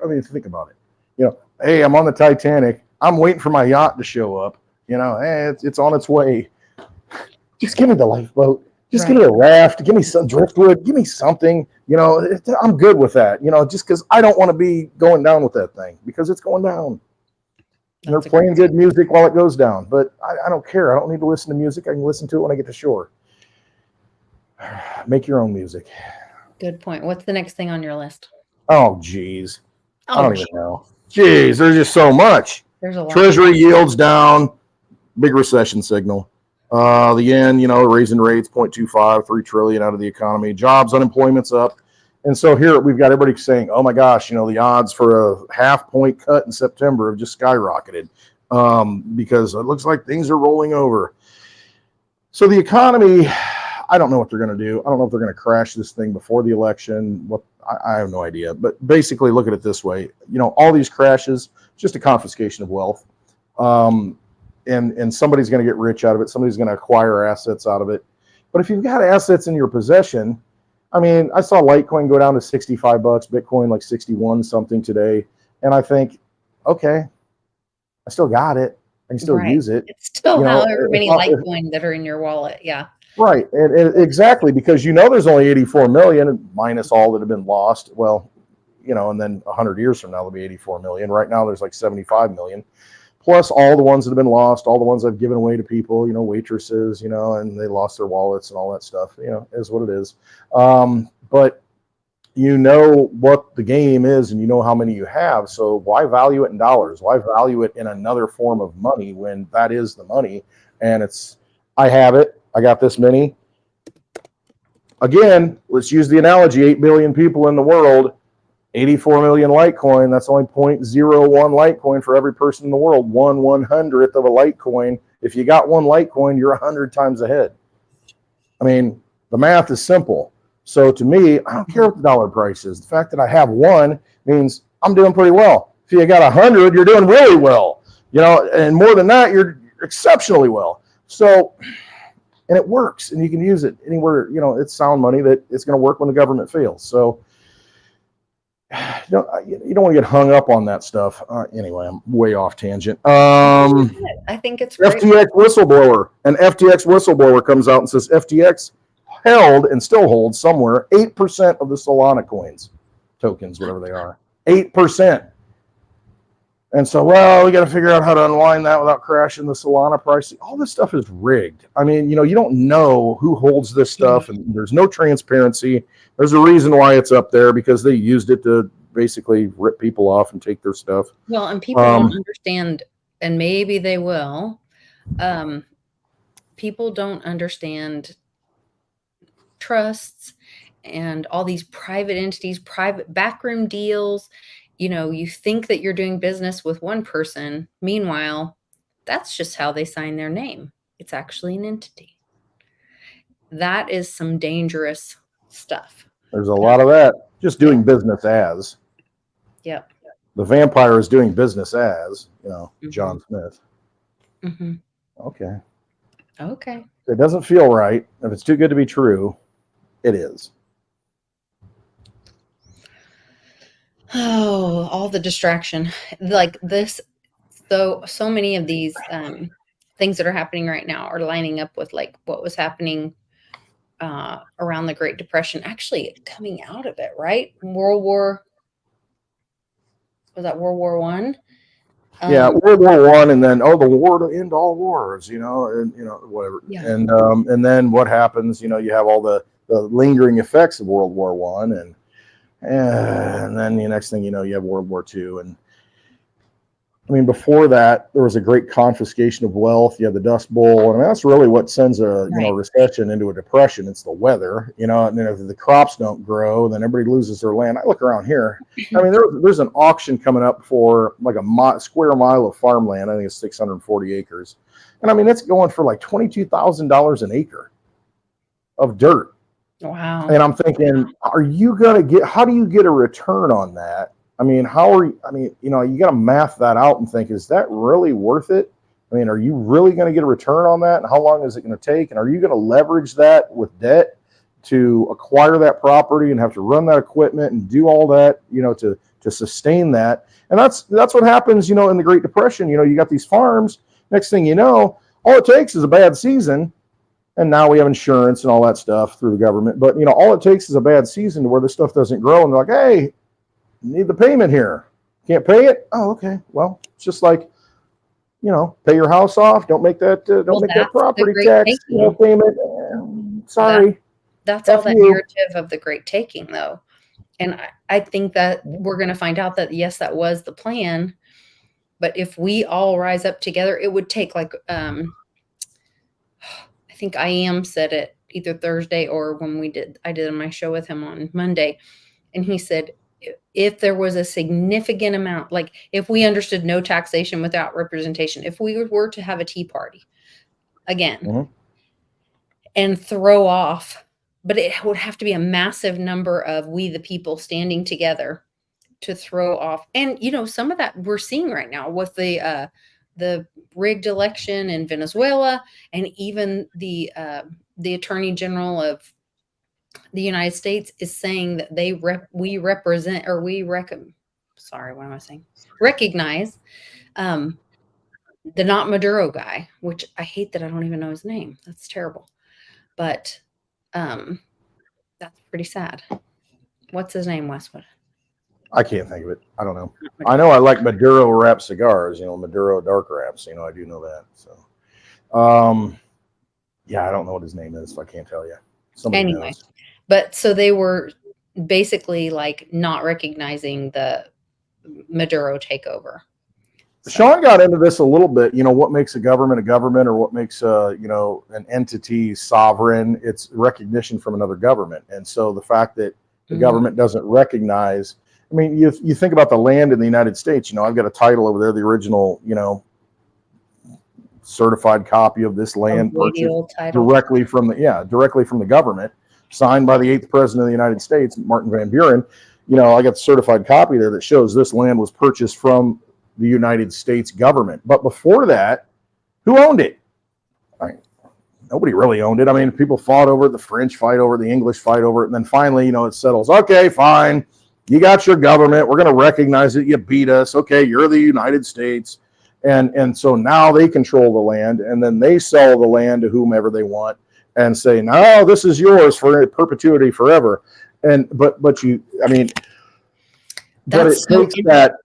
mean, think about it. You know, hey, I'm on the Titanic. I'm waiting for my yacht to show up. You know, hey, it's on its way. Just give me the lifeboat. Just give me a raft. Give me some driftwood. Give me something. You know, I'm good with that. You know, just because I don't want to be going down with that thing because it's going down. And they're playing good music while it goes down, but I don't care. I don't need to listen to music. I can listen to it when I get to shore. Make your own music. Good point. What's the next thing on your list? Oh, geez. I Oh, don't even know. Geez, there's just so much. there's a lot. Treasury yields down. Big recession signal. The yen, you know, raising rates 0.25, 3 trillion out of the economy. Jobs, unemployment's up. And so here we've got everybody saying, oh my gosh, you know, the odds for a half-point cut in September have just skyrocketed because it looks like things are rolling over. So the economy, I don't know what they're going to do. I don't know if they're going to crash this thing before the election. I have no idea. But basically, look at it this way. You know, all these crashes, just a confiscation of wealth. And somebody's going to get rich out of it. Somebody's going to acquire assets out of it. But if you've got assets in your possession, I mean, I saw Litecoin go down to $65, Bitcoin like 61 something today. And I think, okay, I still got it. I can still use it. It's still You know, however many Litecoin that are in your wallet. Yeah. Right. And exactly, because you know there's only 84 million minus all that have been lost. Well, you know, and then 100 years from now, there'll be 84 million. Right now, there's like 75 million. Plus all the ones that have been lost, all the ones I've given away to people, you know, waitresses, you know, and they lost their wallets and all that stuff, you know, is what it is. But you know what the game is and you know how many you have. So why value it in dollars? Why value it in another form of money when that is the money? And it's, I have it. I got this many. Again, let's use the analogy, 8 billion people in the world. 84 million Litecoin, that's only 0.01 Litecoin for every person in the world. 1/100th of a Litecoin. If you got one Litecoin, you're 100 times ahead. I mean, the math is simple. So to me, I don't care what the dollar price is. The fact that I have one means I'm doing pretty well. If you got 100, you're doing really well. You know, and more than that, you're exceptionally well. So, and it works, and you can use it anywhere. You know, it's sound money that it's going to work when the government fails. So, you don't want to get hung up on that stuff. Anyway, I'm way off tangent. I think it's great. FTX whistleblower. An FTX whistleblower comes out and says FTX held and still holds somewhere 8% of the Solana coins, tokens, whatever they are. 8%. And so, well, we got to figure out how to unwind that without crashing the Solana price. All this stuff is rigged. I mean, you know, you don't know who holds this stuff, and there's no transparency. There's a reason why it's up there, because they used it to basically rip people off and take their stuff. Well, and people don't understand, and maybe they will. People don't understand trusts and all these private entities, private backroom deals. You know, you think that you're doing business with one person. Meanwhile, that's just how they sign their name. It's actually an entity. That is some dangerous stuff. There's a lot of that. Just doing business as. Yep. The vampire is doing business as, you know, John Smith. Mm-hmm. Okay. Okay. It doesn't feel right. If it's too good to be true, it is. Oh, all the distraction. Like this, so many of these things that are happening right now are lining up with like what was happening around the Great Depression, actually coming out of it, right? Was that World War I? Yeah, World War I, and then the war to end all wars, you know, and you know, whatever. Yeah. And then what happens? You know, you have all the lingering effects of World War I, and then the next thing you know, you have World War II. And I mean, before that, there was a great confiscation of wealth. You had the Dust Bowl, and I mean, that's really what sends a recession into a depression. It's the weather, you know. And then if the crops don't grow, then everybody loses their land. I look around here. I mean, there's an auction coming up for like a square mile of farmland. I think it's 640 acres, and I mean, it's going for like $22,000 an acre of dirt. Wow. And I'm thinking, how do you get a return on that I mean, how are you? I mean, you know, you got to math that out and think, is that really worth it? I mean, are you really going to get a return on that? And how long is it going to take? And are you going to leverage that with debt to acquire that property and have to run that equipment and do all that, you know, to sustain that? And that's what happens, you know, in the Great Depression. You know, you got these farms. Next thing you know, all it takes is a bad season. And now we have insurance and all that stuff through the government. But, you know, all it takes is a bad season to where this stuff doesn't grow. And they're like, hey, need the payment here. Can't pay it? Oh, okay. Well, it's just like, you know, pay your house off. Don't make that property tax, you know, payment. Sorry. That's all that narrative of the Great Taking, though. And I think that we're going to find out that, yes, that was the plan. But if we all rise up together, it would take like, I think IAM said it either Thursday or when I did my show with him on Monday. And he said, if there was a significant amount, like if we understood no taxation without representation, if we were to have a tea party again and throw off, but it would have to be a massive number of we the people standing together to throw off. And, you know, some of that we're seeing right now with the rigged election in Venezuela, and even the Attorney General of the United States is saying that recognize the not Maduro guy, which I hate that I don't even know his name. That's terrible. But that's pretty sad. What's his name, Westwood? I can't think of it. I don't know. I know I like Maduro wrap cigars, you know, Maduro dark wraps, you know, I do know that. So, yeah, I don't know what his name is, so I can't tell you. Somebody knows. But so they were basically like not recognizing the Maduro takeover. So. Sean got into this a little bit, you know, what makes a government, or what makes, you know, an entity sovereign. It's recognition from another government. And so the fact that the government doesn't recognize, I mean, you think about the land in the United States, you know, I've got a title over there, the original, you know, certified copy of this land purchased directly from the government, signed by the 8th president of the United States, Martin Van Buren. You know, I got the certified copy there that shows this land was purchased from the United States government. But before that, who owned it? I mean, nobody really owned it. I mean, people fought over it, the French fight over it, the English fight over it, and then finally, you know, it settles. Okay, fine. You got your government. We're going to recognize it. You beat us. Okay, you're the United States. And so now they control the land, and then they sell the land to whomever they want and say, no, this is yours for perpetuity forever. And but it takes that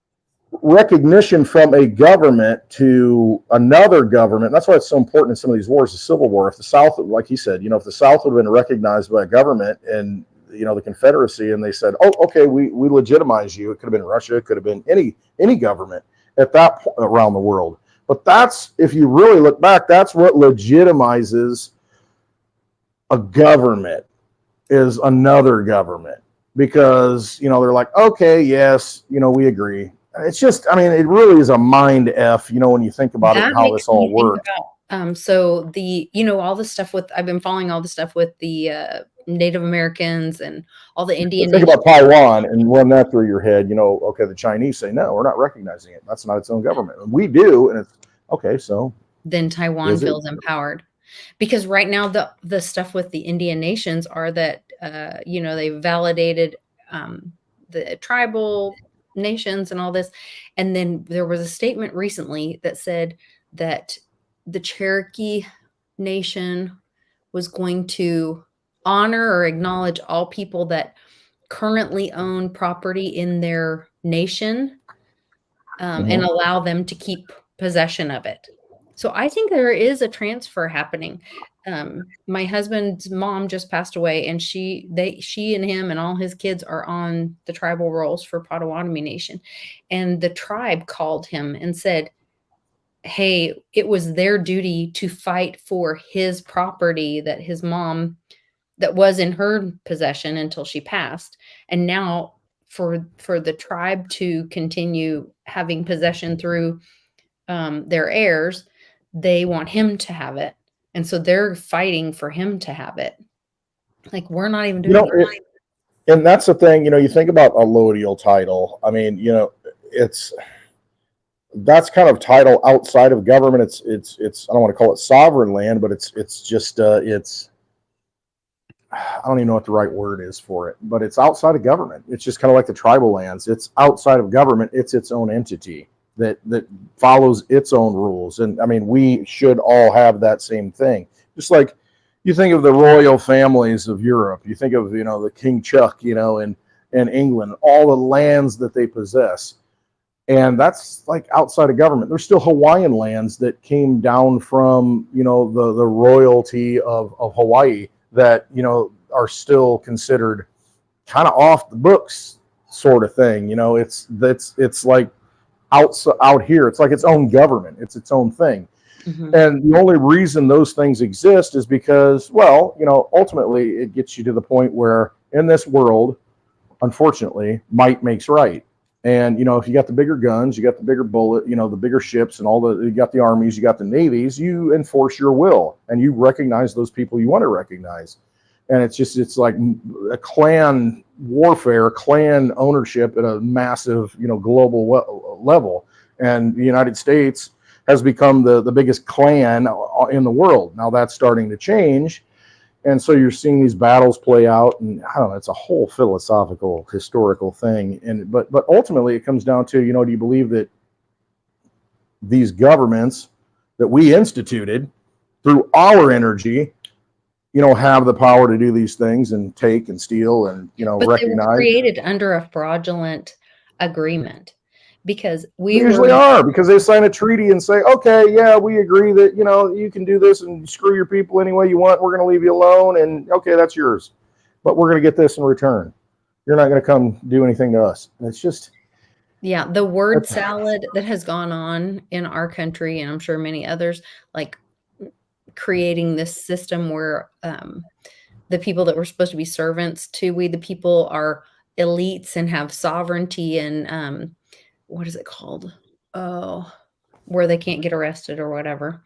recognition from a government to another government. That's why it's so important in some of these wars, the Civil War. If the South, like he said, you know, if the South would have been recognized by a government and, you know, the Confederacy, and they said, oh, okay, we legitimize you. It could have been Russia. It could have been any government at that point around the world. But that's, if you really look back, that's what legitimizes a government, is another government, because, you know, they're like, okay, yes, you know, we agree. It's just, I mean, it really is a mind F, you know, when you think about it and how this all works. So you know, all the stuff I've been following all the stuff with the Native Americans and all the Indian. Think about Taiwan and run that through your head. You know, okay, the Chinese say, no, we're not recognizing it. That's not its own government. And we do. And it's okay. So then Taiwan feels empowered, because right now the stuff with the Indian nations are that, you know, they validated the tribal nations and all this. And then there was a statement recently that said that the Cherokee Nation was going to honor or acknowledge all people that currently own property in their nation, and allow them to keep possession of it. So I think there is a transfer happening. My husband's mom just passed away, and she and him and all his kids are on the tribal rolls for Potawatomi Nation. And the tribe called him and said, hey, it was their duty to fight for his property that his mom, that was in her possession until she passed. And now for the tribe to continue having possession through their heirs, they want him to have it. And so they're fighting for him to have it. Like, we're not even doing it. And that's the thing, you think about a allodial title. I mean, that's kind of title outside of government. It's I don't want to call it sovereign land, but it's just it's I don't even know what the right word is for it, but it's outside of government. It's just kind of like the tribal lands. It's outside of government. It's its own entity that follows its own rules. And I mean, we should all have that same thing. Just like you think of the royal families of Europe, you think of, the King Chuck, in England, all the lands that they possess. And that's like outside of government. There's still Hawaiian lands that came down from, the royalty of Hawaii that, are still considered kind of off the books sort of thing. It's like out here. It's like its own government. It's its own thing. Mm-hmm. And the only reason those things exist is because, ultimately it gets you to the point where in this world, unfortunately, might makes right. And, if you got the bigger guns, you got the bigger bullet, the bigger ships and you got the armies, you got the navies, you enforce your will and you recognize those people you want to recognize. And it's like a clan warfare, clan ownership at a massive, global level. And the United States has become the biggest clan in the world. Now that's starting to change. And so you're seeing these battles play out, and I don't know, it's a whole philosophical, historical thing. And but ultimately it comes down to, do you believe that these governments that we instituted through our energy, have the power to do these things and take and steal and, but recognize? They were created under a fraudulent agreement. Because they usually are, because they sign a treaty and say, okay, yeah, we agree that, you can do this and screw your people any way you want. We're going to leave you alone. And okay, that's yours. But we're going to get this in return. You're not going to come do anything to us. And it's just. Yeah. The word salad that has gone on in our country, and I'm sure many others, like creating this system where the people that were supposed to be servants to we, the people, are elites and have sovereignty and, what is it called? Oh, where they can't get arrested or whatever.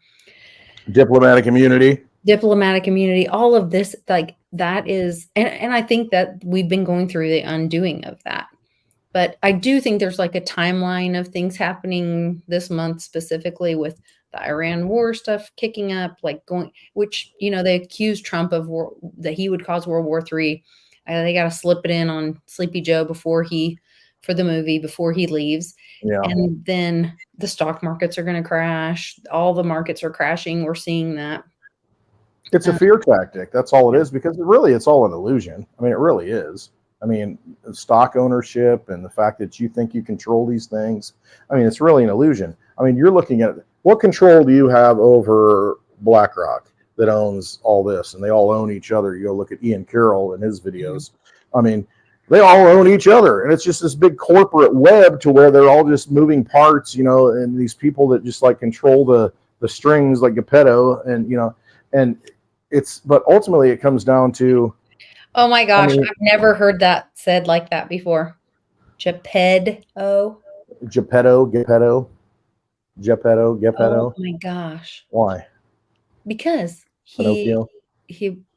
Diplomatic immunity. All of this, like that is, and I think that we've been going through the undoing of that. But I do think there's like a timeline of things happening this month, specifically with the Iran war stuff kicking up, which, they accused Trump of that he would cause World War III. They got to slip it in on Sleepy Joe for the movie before he leaves. Yeah. And then the stock markets are going to crash. All the markets are crashing. We're seeing that. It's a fear tactic. That's all it is, because it's all an illusion. I mean, it really is. I mean, stock ownership and the fact that you think you control these things. I mean, it's really an illusion. I mean, you're looking at what control do you have over BlackRock that owns all this, and they all own each other. You go look at Ian Carroll and his videos. Mm-hmm. I mean, they all own each other, and it's just this big corporate web to where they're all just moving parts, and these people that just like control the strings like Geppetto, and and but ultimately it comes down to. Oh my gosh, I've never heard that said like that before. Geppetto. Geppetto. Oh my gosh. Why? Because Pinocchio.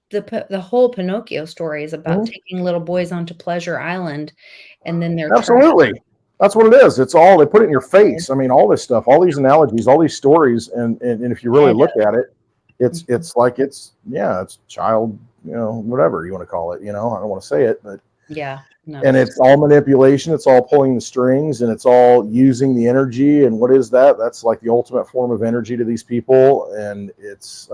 The whole Pinocchio story is about taking little boys onto Pleasure Island, and then they're absolutely trapped. That's what it is. It's all, they put it in your face. I mean, all this stuff, all these analogies, all these stories, and if you really look at it, it's like it's child, whatever you want to call it. I don't want to say it, but yeah. No. And it's all manipulation. It's all pulling the strings, and it's all using the energy. And what is that? That's like the ultimate form of energy to these people. And it's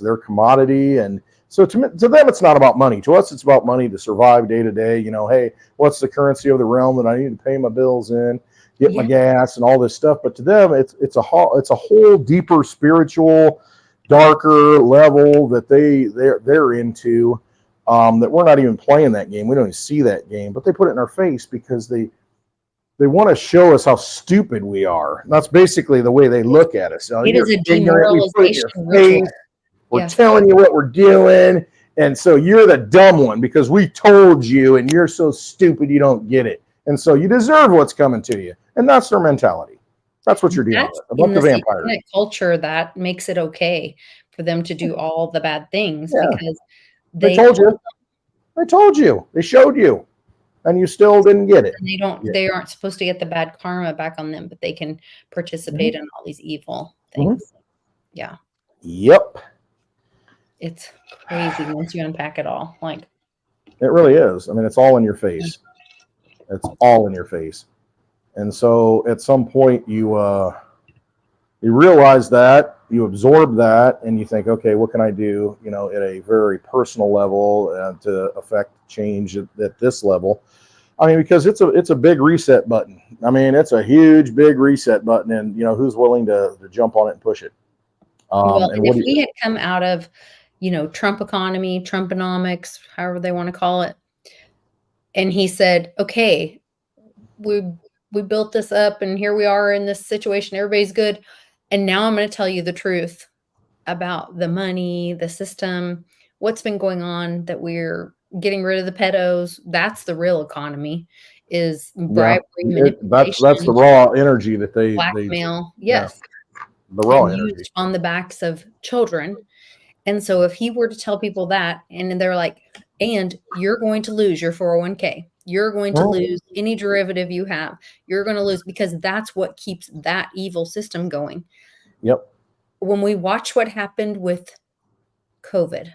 their commodity. And so to them, it's not about money. To us, it's about money to survive day to day. Hey, what's the currency of the realm that I need to pay my bills in, get my gas and all this stuff. But to them, it's a whole deeper spiritual, darker level that they're into. That we're not even playing that game. We don't even see that game, but they put it in our face because they want to show us how stupid we are. And that's basically the way they look at us. It is a demoralization ritual. We're telling you what we're doing, and so you're the dumb one because we told you, and you're so stupid you don't get it, and so you deserve what's coming to you. And that's their mentality. That's what you're dealing with about the vampires. Culture that makes it okay for them to do all the bad things because they told you. I told you. They showed you, and you still didn't get it. And they don't. Yeah. They aren't supposed to get the bad karma back on them, but they can participate in all these evil things. Yeah, Yep. it's crazy once you unpack it all. Like, It really is. I mean, it's all in your face. It's all in your face. And so at some point you realize that, you absorb that, and you think, okay, what can I do, you know, at a very personal level to affect change at this level? I mean, because it's a big reset button. I mean, it's a huge, big reset button, and you know, who's willing to jump on it and push it? well, And if what do we had come out of, Trump economy, Trumponomics, however they want to call it, and he said, okay, we built this up and here we are in this situation, everybody's good, and now I'm going to tell you the truth about the money, the system, what's been going on, that we're getting rid of the pedos. That's the real economy, is bribery, that's manipulation, the raw energy that they blackmail. Yes. the raw And energy. used on the backs of children. And so if he were to tell people that, and they're like, and you're going to lose your 401k, you're going to lose any derivative you have, you're going to lose, because that's what keeps that evil system going. Yep. When we watch what happened with COVID,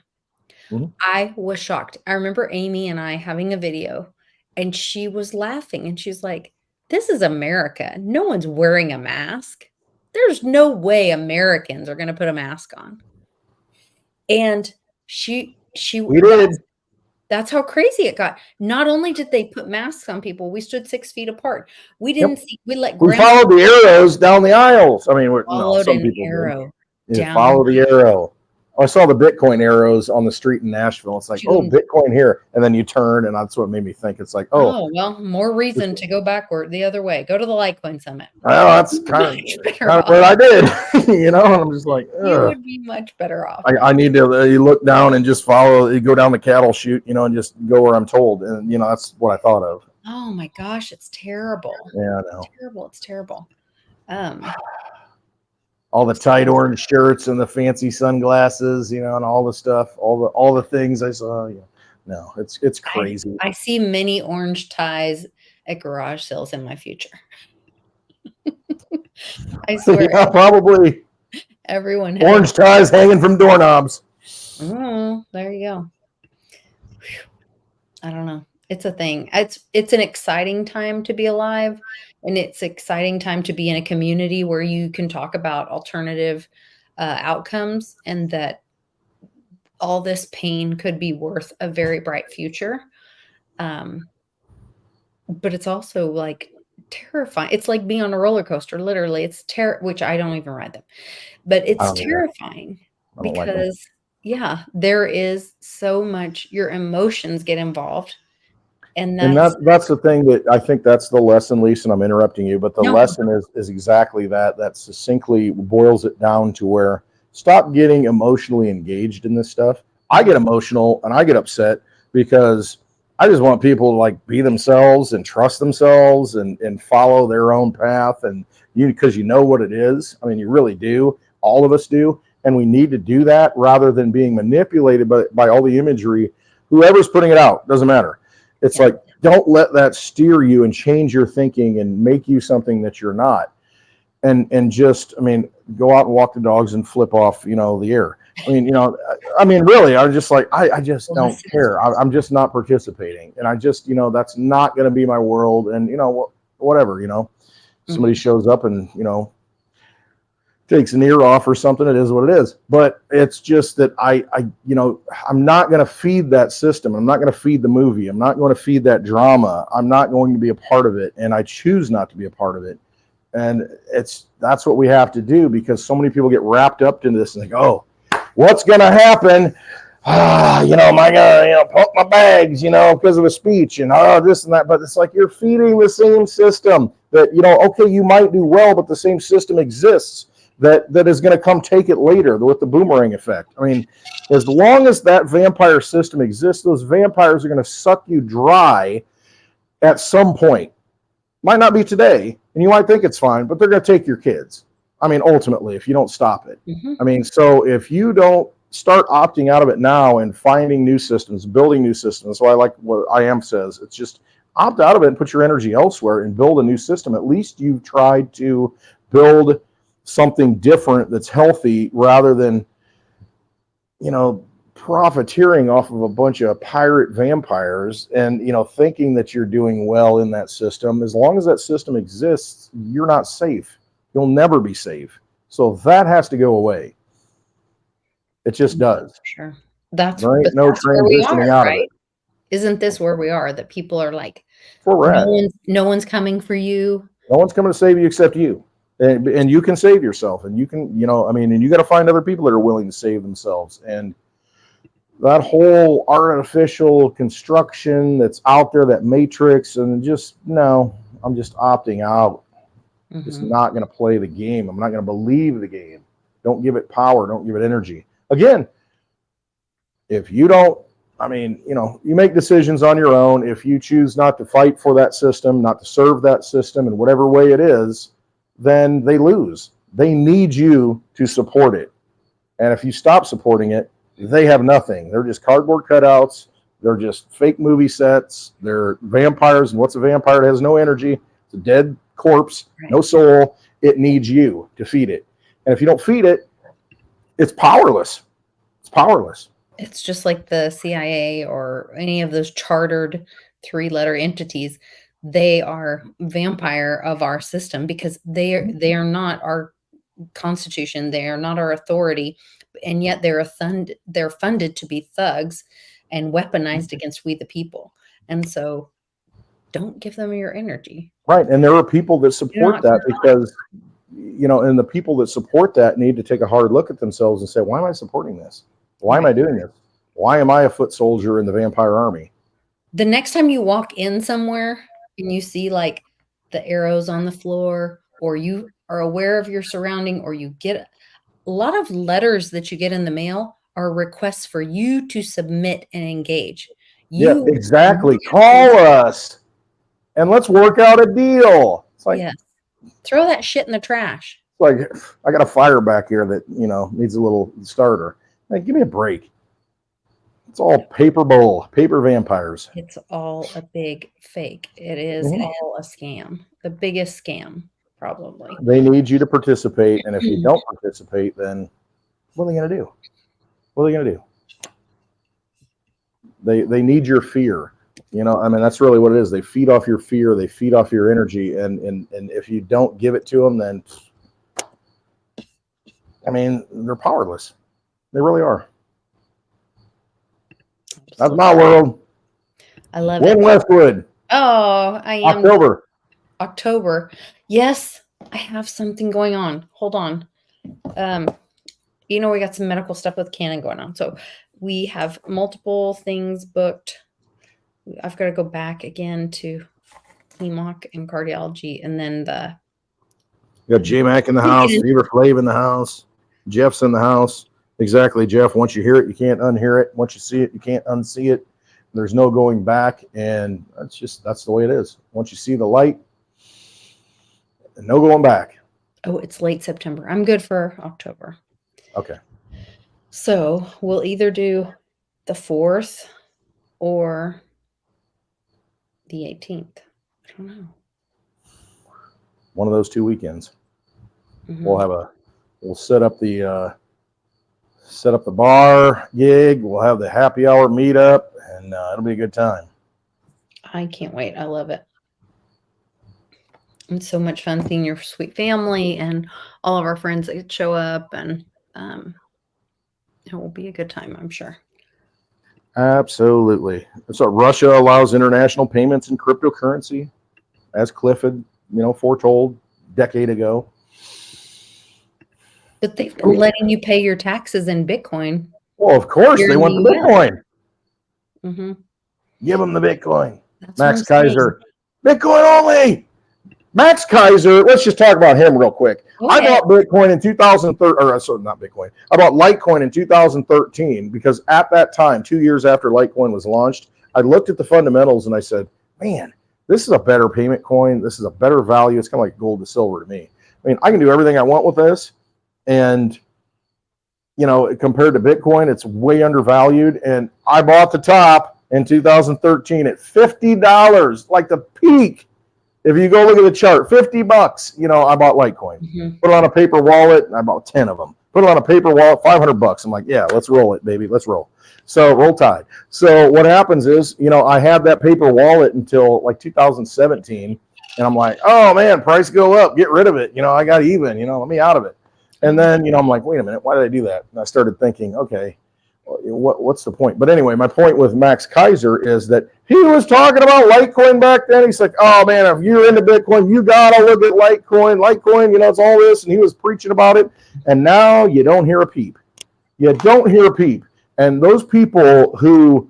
I was shocked. I remember Amy and I having a video, and she was laughing, and she's like, this is America. No one's wearing a mask. There's no way Americans are going to put a mask on. And we did. That's how crazy it got. Not only did they put masks on people, we stood 6 feet apart. We didn't see. We followed the arrows down the aisles. I mean, some people arrow did. Follow the arrow. I saw the Bitcoin arrows on the street in Nashville. It's like, oh, Bitcoin here, and then you turn, and that's what made me think. It's like, oh well, more reason to go backward the other way. Go to the Litecoin Summit. Well, that's kind of what I did, and I'm just like, ugh. You would be much better off. I need to you look down and just follow. You go down the cattle chute, and just go where I'm told, and that's what I thought of. Oh my gosh, it's terrible. Yeah, I know. It's terrible. All the tight orange shirts and the fancy sunglasses, and all the stuff, all the things I saw. No, it's crazy. I see many orange ties at garage sales in my future. I swear. Yeah, probably. Everyone has orange ties hanging from doorknobs. Oh, there you go. Whew. I don't know. It's a thing. It's an exciting time to be alive, and it's exciting time to be in a community where you can talk about alternative outcomes, and that all this pain could be worth a very bright future. But it's also like terrifying. It's like being on a roller coaster, literally. It's which I don't even ride them, but it's terrifying because there is so much, your emotions get involved. And that's the thing that I think that's the lesson, Lisa, and I'm interrupting you, but the lesson is exactly that. That succinctly boils it down to where stop getting emotionally engaged in this stuff. I get emotional and I get upset because I just want people to like be themselves and trust themselves and follow their own path. And because you know what it is. I mean, you really do. All of us do. And we need to do that rather than being manipulated by all the imagery. Whoever's putting it out, doesn't matter. It's like, don't let that steer you and change your thinking and make you something that you're not. And just, I mean, go out and walk the dogs and flip off, the air. I mean, really, I'm just like, I just don't care. I'm just not participating. And I just, that's not going to be my world. And, whatever, somebody shows up and, takes an ear off or something, it is what it is. But it's just that I'm not going to feed that system. I'm not going to feed the movie. I'm not going to feed that drama. I'm not going to be a part of it. And I choose not to be a part of it. And that's what we have to do, because so many people get wrapped up into this and think, oh, what's going to happen? Am I going to pump my bags, because of a speech and this and that. But it's like you're feeding the same system that, okay, you might do well, but the same system exists that is going to come take it later with the boomerang effect. I mean, as long as that vampire system exists, those vampires are going to suck you dry at some point. Might not be today, and you might think it's fine, but they're going to take your kids. I mean, ultimately, if you don't stop it. I mean, so if you don't start opting out of it now and finding new systems, building new systems. So I like what IAM says. It's just opt out of it and put your energy elsewhere and build a new system. At least you've tried to build something different that's healthy rather than, profiteering off of a bunch of pirate vampires and, thinking that you're doing well in that system. As long as that system exists, you're not safe. You'll never be safe. So that has to go away. It just does. Sure. That's There ain't no that's where we transitioning are, out of right? it. Isn't this where we are? That people are like, That's where we're at. no one's coming for you. No one's coming to save you except you. And you can save yourself. And you can, and you got to find other people that are willing to save themselves. And that whole artificial construction that's out there, that matrix, and just, no, I'm just opting out. Just not going to play the game. I'm not going to believe the game. Don't give it power. Don't give it energy. Again, if you don't, you make decisions on your own. If you choose not to fight for that system, not to serve that system in whatever way it is, then they lose. They need you to support it. And if you stop supporting it, they have nothing. They're just cardboard cutouts. They're just fake movie sets. They're vampires. And what's a vampire? It has no energy. It's a dead corpse, no soul. It needs you to feed it. And if you don't feed it, it's powerless. It's powerless. It's just like the CIA or any of those chartered 3-letter entities. They are vampire of our system because they are not our constitution. They are not our authority, and yet they're funded to be thugs and weaponized against we the people. And so, don't give them your energy. Right, and there are people that support that because, and the people that support that need to take a hard look at themselves and say, why am I supporting this? Why am I doing this? Why am I a foot soldier in the vampire army? The next time you walk in somewhere and you see like the arrows on the floor, or you are aware of your surrounding, or you get a lot of letters that you get in the mail are requests for you to submit and engage. Yeah, exactly. Call us and let's work out a deal. It's like, yes. Throw that shit in the trash. Like, I got a fire back here that, needs a little starter. Like, give me a break. It's all paper vampires. It's all a big fake. It is all a scam. The biggest scam, probably. They need you to participate. And if you don't participate, then what are they going to do? What are they going to do? They need your fear. That's really what it is. They feed off your fear. They feed off your energy. And if you don't give it to them, then, they're powerless. They really are. That's my world. I love Win it. Westwood. Oh, I am. October. Yes, I have something going on. Hold on. We got some medical stuff with Canon going on. So we have multiple things booked. I've got to go back again to HEMOC and cardiology, and then You got J-Mac in the house, Fever Flav in the house, Jeff's in the house. Exactly, Jeff. Once you hear it, you can't unhear it. Once you see it, you can't unsee it. There's no going back, and that's the way it is. Once you see the light, no going back. Oh, it's late September. I'm good for October. Okay. So we'll either do the 4th or the 18th. I don't know. One of those 2 weekends. We'll set up the bar gig. We'll have the happy hour meetup, and it'll be a good time. I can't wait. I love it. It's so much fun seeing your sweet family and all of our friends that show up, and it will be a good time, I'm sure. Absolutely. So Russia allows international payments in cryptocurrency, as Cliff had, foretold a decade ago. But they've been letting you pay your taxes in Bitcoin. Well, of course, they want the Bitcoin. Mm-hmm. Give them the Bitcoin. That's Max Kaiser. Bitcoin only. Max Kaiser, let's just talk about him real quick. Okay. I bought Bitcoin in 2013, not Bitcoin. I bought Litecoin in 2013 because at that time, 2 years after Litecoin was launched, I looked at the fundamentals and I said, man, this is a better payment coin. This is a better value. It's kind of like gold to silver to me. I can do everything I want with this. And, compared to Bitcoin, it's way undervalued. And I bought the top in 2013 at $50, like the peak. If you go look at the chart, $50, I bought Litecoin. Mhm. Put it on a paper wallet, and I bought 10 of them. Put it on a paper wallet, $500. I'm like, yeah, let's roll it, baby. Let's roll. So roll tide. So what happens is, I had that paper wallet until like 2017. And I'm like, oh man, price go up, get rid of it. I got even, let me out of it. And then, I'm like, wait a minute, why did I do that? And I started thinking, okay, what's the point? But anyway, my point with Max Kaiser is that he was talking about Litecoin back then. He's like, oh man, if you're into Bitcoin, you gotta look at Litecoin. Litecoin, it's all this. And he was preaching about it. And now you don't hear a peep. You don't hear a peep. And those people who,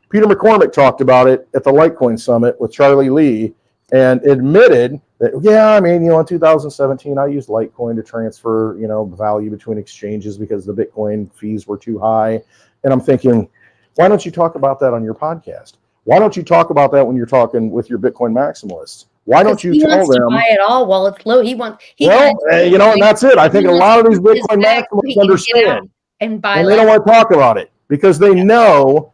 Peter McCormick talked about it at the Litecoin Summit with Charlie Lee and admitted that, in 2017, I used Litecoin to transfer, value between exchanges because the Bitcoin fees were too high. And I'm thinking, why don't you talk about that on your podcast? Why don't you talk about that when you're talking with your Bitcoin maximalists? Why don't you tell them? To buy it all while it's low. And that's it. I think a lot of these Bitcoin maximalists understand. And buy and they don't want to talk about it because they know.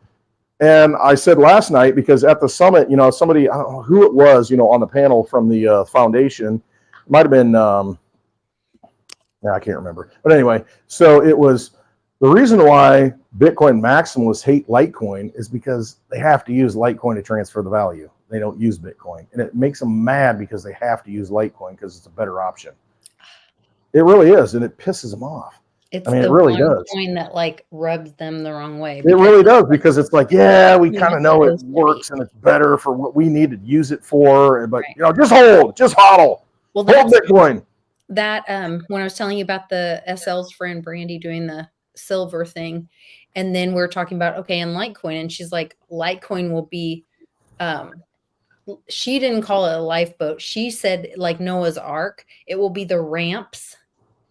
And I said last night, because at the summit, somebody, I don't know who it was, on the panel from the foundation, it might have been, I can't remember. But anyway, so it was the reason why Bitcoin maximalists hate Litecoin is because they have to use Litecoin to transfer the value. They don't use Bitcoin. And it makes them mad because they have to use Litecoin because it's a better option. It really is. And it pisses them off. It's it really does. Coin that rubs them the wrong way. It really does, because it's like, yeah, we kind of know it works and it's better for what we need to use it for. But just hodl. Well, hold Bitcoin. That when I was telling you about the SL's friend Brandy doing the silver thing, and then we're talking about and Litecoin, and she's like, Litecoin will be. She didn't call it a lifeboat. She said like Noah's Ark. It will be the ramps.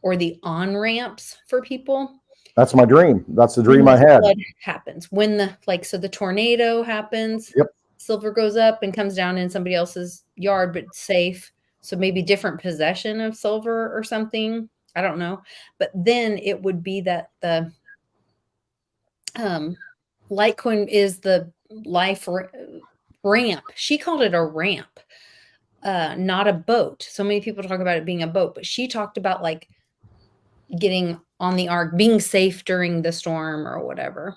Or the on-ramps for people. That's my dream. That's the dream I had. What happens when the tornado happens? Yep. Silver goes up and comes down in somebody else's yard, but safe. So maybe different possession of silver or something. I don't know. But then it would be that the Litecoin is the life ramp. She called it a ramp, not a boat. So many people talk about it being a boat, but she talked about getting on the ark, being safe during the storm or whatever.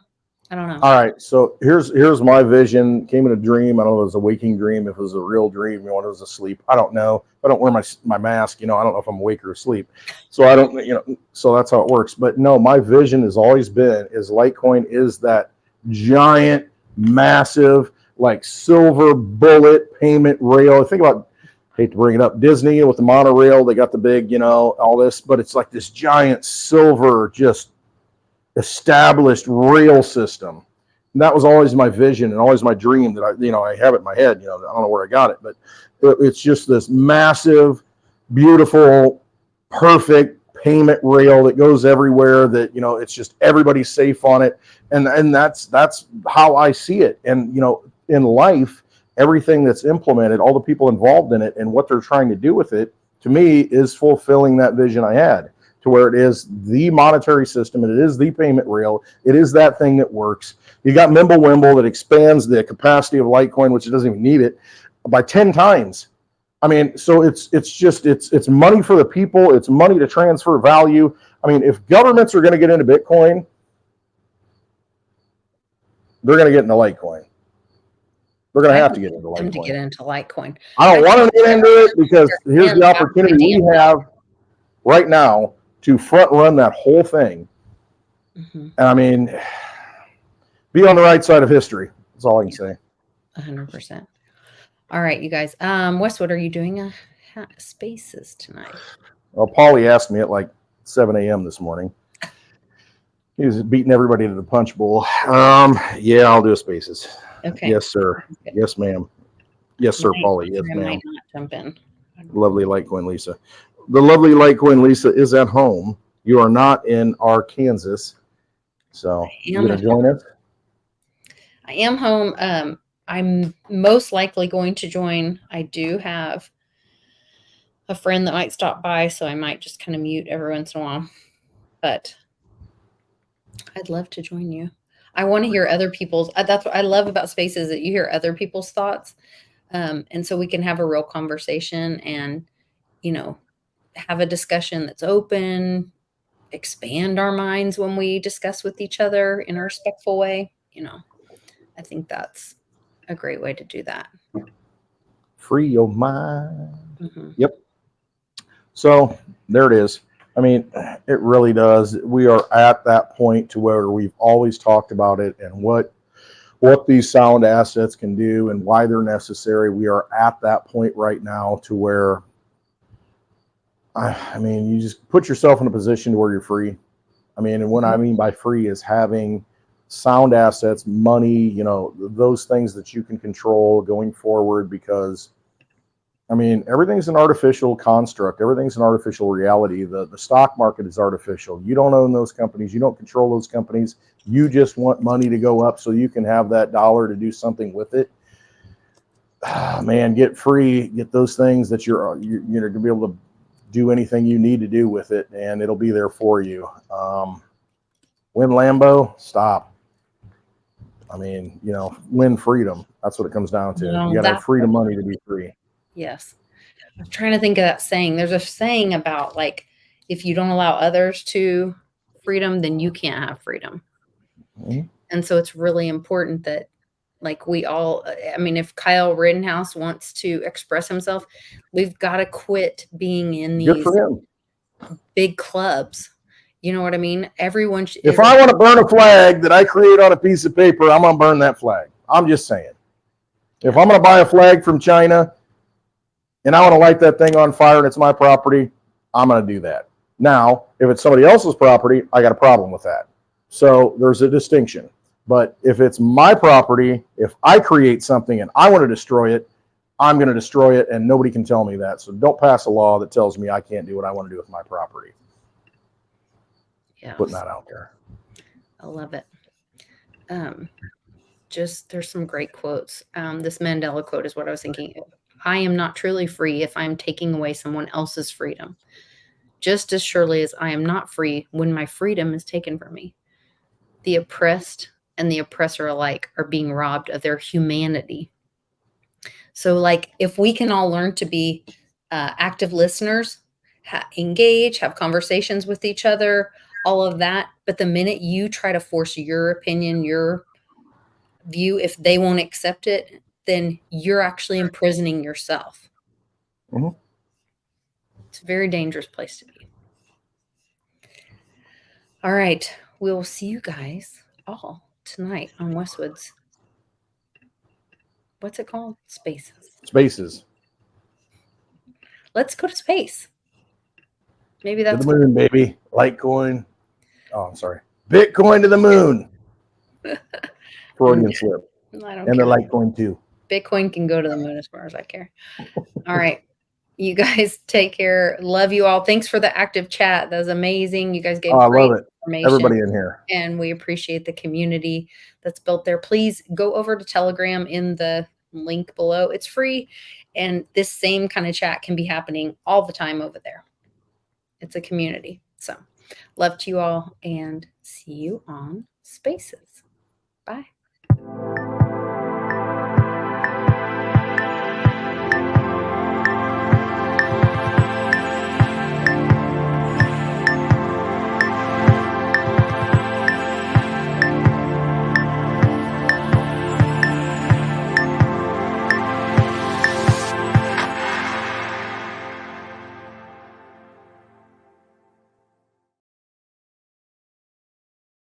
I don't know. All right. So here's my vision. Came in a dream. I don't know if it was a waking dream, if it was a real dream, when I was asleep. I don't know. I don't wear my mask, I don't know if I'm awake or asleep. So I don't, so that's how it works. But no, my vision has always been is Litecoin is that giant, massive, silver bullet payment rail. Think about, hate to bring it up, Disney with the monorail, they got the big, all this, but it's like this giant silver, just established rail system. And that was always my vision and always my dream that I have it in my head. I don't know where I got it, but it's just this massive, beautiful, perfect payment rail that goes everywhere that, it's just everybody's safe on it. And that's how I see it. And, in life, everything that's implemented, all the people involved in it and what they're trying to do with it, to me, is fulfilling that vision I had, to where it is the monetary system and it is the payment rail. It is that thing that works. You got Mimblewimble that expands the capacity of Litecoin, which it doesn't even need it, by 10 times. So it's money for the people. It's money to transfer value. If governments are going to get into Bitcoin, they're going to get into Litecoin. They're going to have to get into Litecoin. To get into Litecoin. I don't want to get into it because here's the opportunity we have right now to front run that whole thing. Mm-hmm. And be on the right side of history. That's all I can say. 100%. All right, you guys. Westwood, are you doing spaces tonight? Well, Paulie asked me at 7 a.m. this morning. He was beating everybody to the punch bowl. Yeah, I'll do a spaces. Okay. Yes, sir. Yes, ma'am. Yes, sir, Paulie. Yes, ma'am. I might not jump in. Lovely Litecoin Lisa. The lovely Litecoin Lisa is at home. You are not in Arkansas. So you're going to join us? I am home. I'm most likely going to join. I do have a friend that might stop by, so I might just kind of mute every once in a while. But I'd love to join you. I want to hear other people's. That's what I love about Spaces, that you hear other people's thoughts, and so we can have a real conversation and, you know, have a discussion that's open, expand our minds when we discuss with each other in a respectful way. You know, I think that's a great way to do that. Free your mind. Mhm. Yep. So there it is. I mean, it really does. We are at that point to where we've always talked about it and what these sound assets can do and why they're necessary. We are at that point right now to where, I mean, you just put yourself in a position to where you're free. I mean, and what I mean by free is having sound assets, money, you know, those things that you can control going forward, because I mean, everything's an artificial construct. Everything's an artificial reality. The stock market is artificial. You don't own those companies. You don't control those companies. You just want money to go up so you can have that dollar to do something with it. Man, get free. Get those things that you're going to be able to do anything you need to do with it, and it'll be there for you. Win Lambo, stop. I mean, you know, win freedom. That's what it comes down to. No, You got to have freedom money to be free. Yes. I was trying to think of that saying. There's a saying about, like, if you don't allow others to freedom, then you can't have freedom. Mhm. And so it's really important that, like, we all, I mean, if Kyle Rittenhouse wants to express himself, we've got to quit being in Good these for him. big clubs. You know what I mean? Everyone If I want to burn a flag that I create on a piece of paper, I'm going to burn that flag. I'm just saying. If I'm going to buy a flag from China and I want to light that thing on fire and it's my property, I'm going to do that. Now, if it's somebody else's property, I got a problem with that. So there's a distinction. But if it's my property, if I create something and I want to destroy it, I'm going to destroy it, and nobody can tell me that. So don't pass a law that tells me I can't do what I want to do with my property. Yes. Putting that out there. I love it. Just, there's some great quotes. This Mandela quote is what I was thinking. I am not truly free if I'm taking away someone else's freedom, just as surely as I am not free when my freedom is taken from me. The oppressed and the oppressor alike are being robbed of their humanity. So, like, if we can all learn to be active listeners, engage, have conversations with each other, all of that. But the minute you try to force your opinion, your view, if they won't accept it, then you're actually imprisoning yourself. Mhm. It's a very dangerous place to be. All right. We will see you guys all tonight on Westwood's. What's it called? Spaces. Spaces. Let's go to space. Maybe To that's the moon, baby. Litecoin. Oh, I'm sorry. Bitcoin to the moon. Freudian slip. I don't And the care. Litecoin too. Bitcoin can go to the moon as far as I care. All right. You guys take care. Love you all. Thanks for the active chat. That was amazing. You guys gave Oh, I great love it. information. Everybody in here. And we appreciate the community that's built there. Please go over to Telegram in the link below. It's free. And this same kind of chat can be happening all the time over there. It's a community. So love to you all and see you on Spaces. Bye.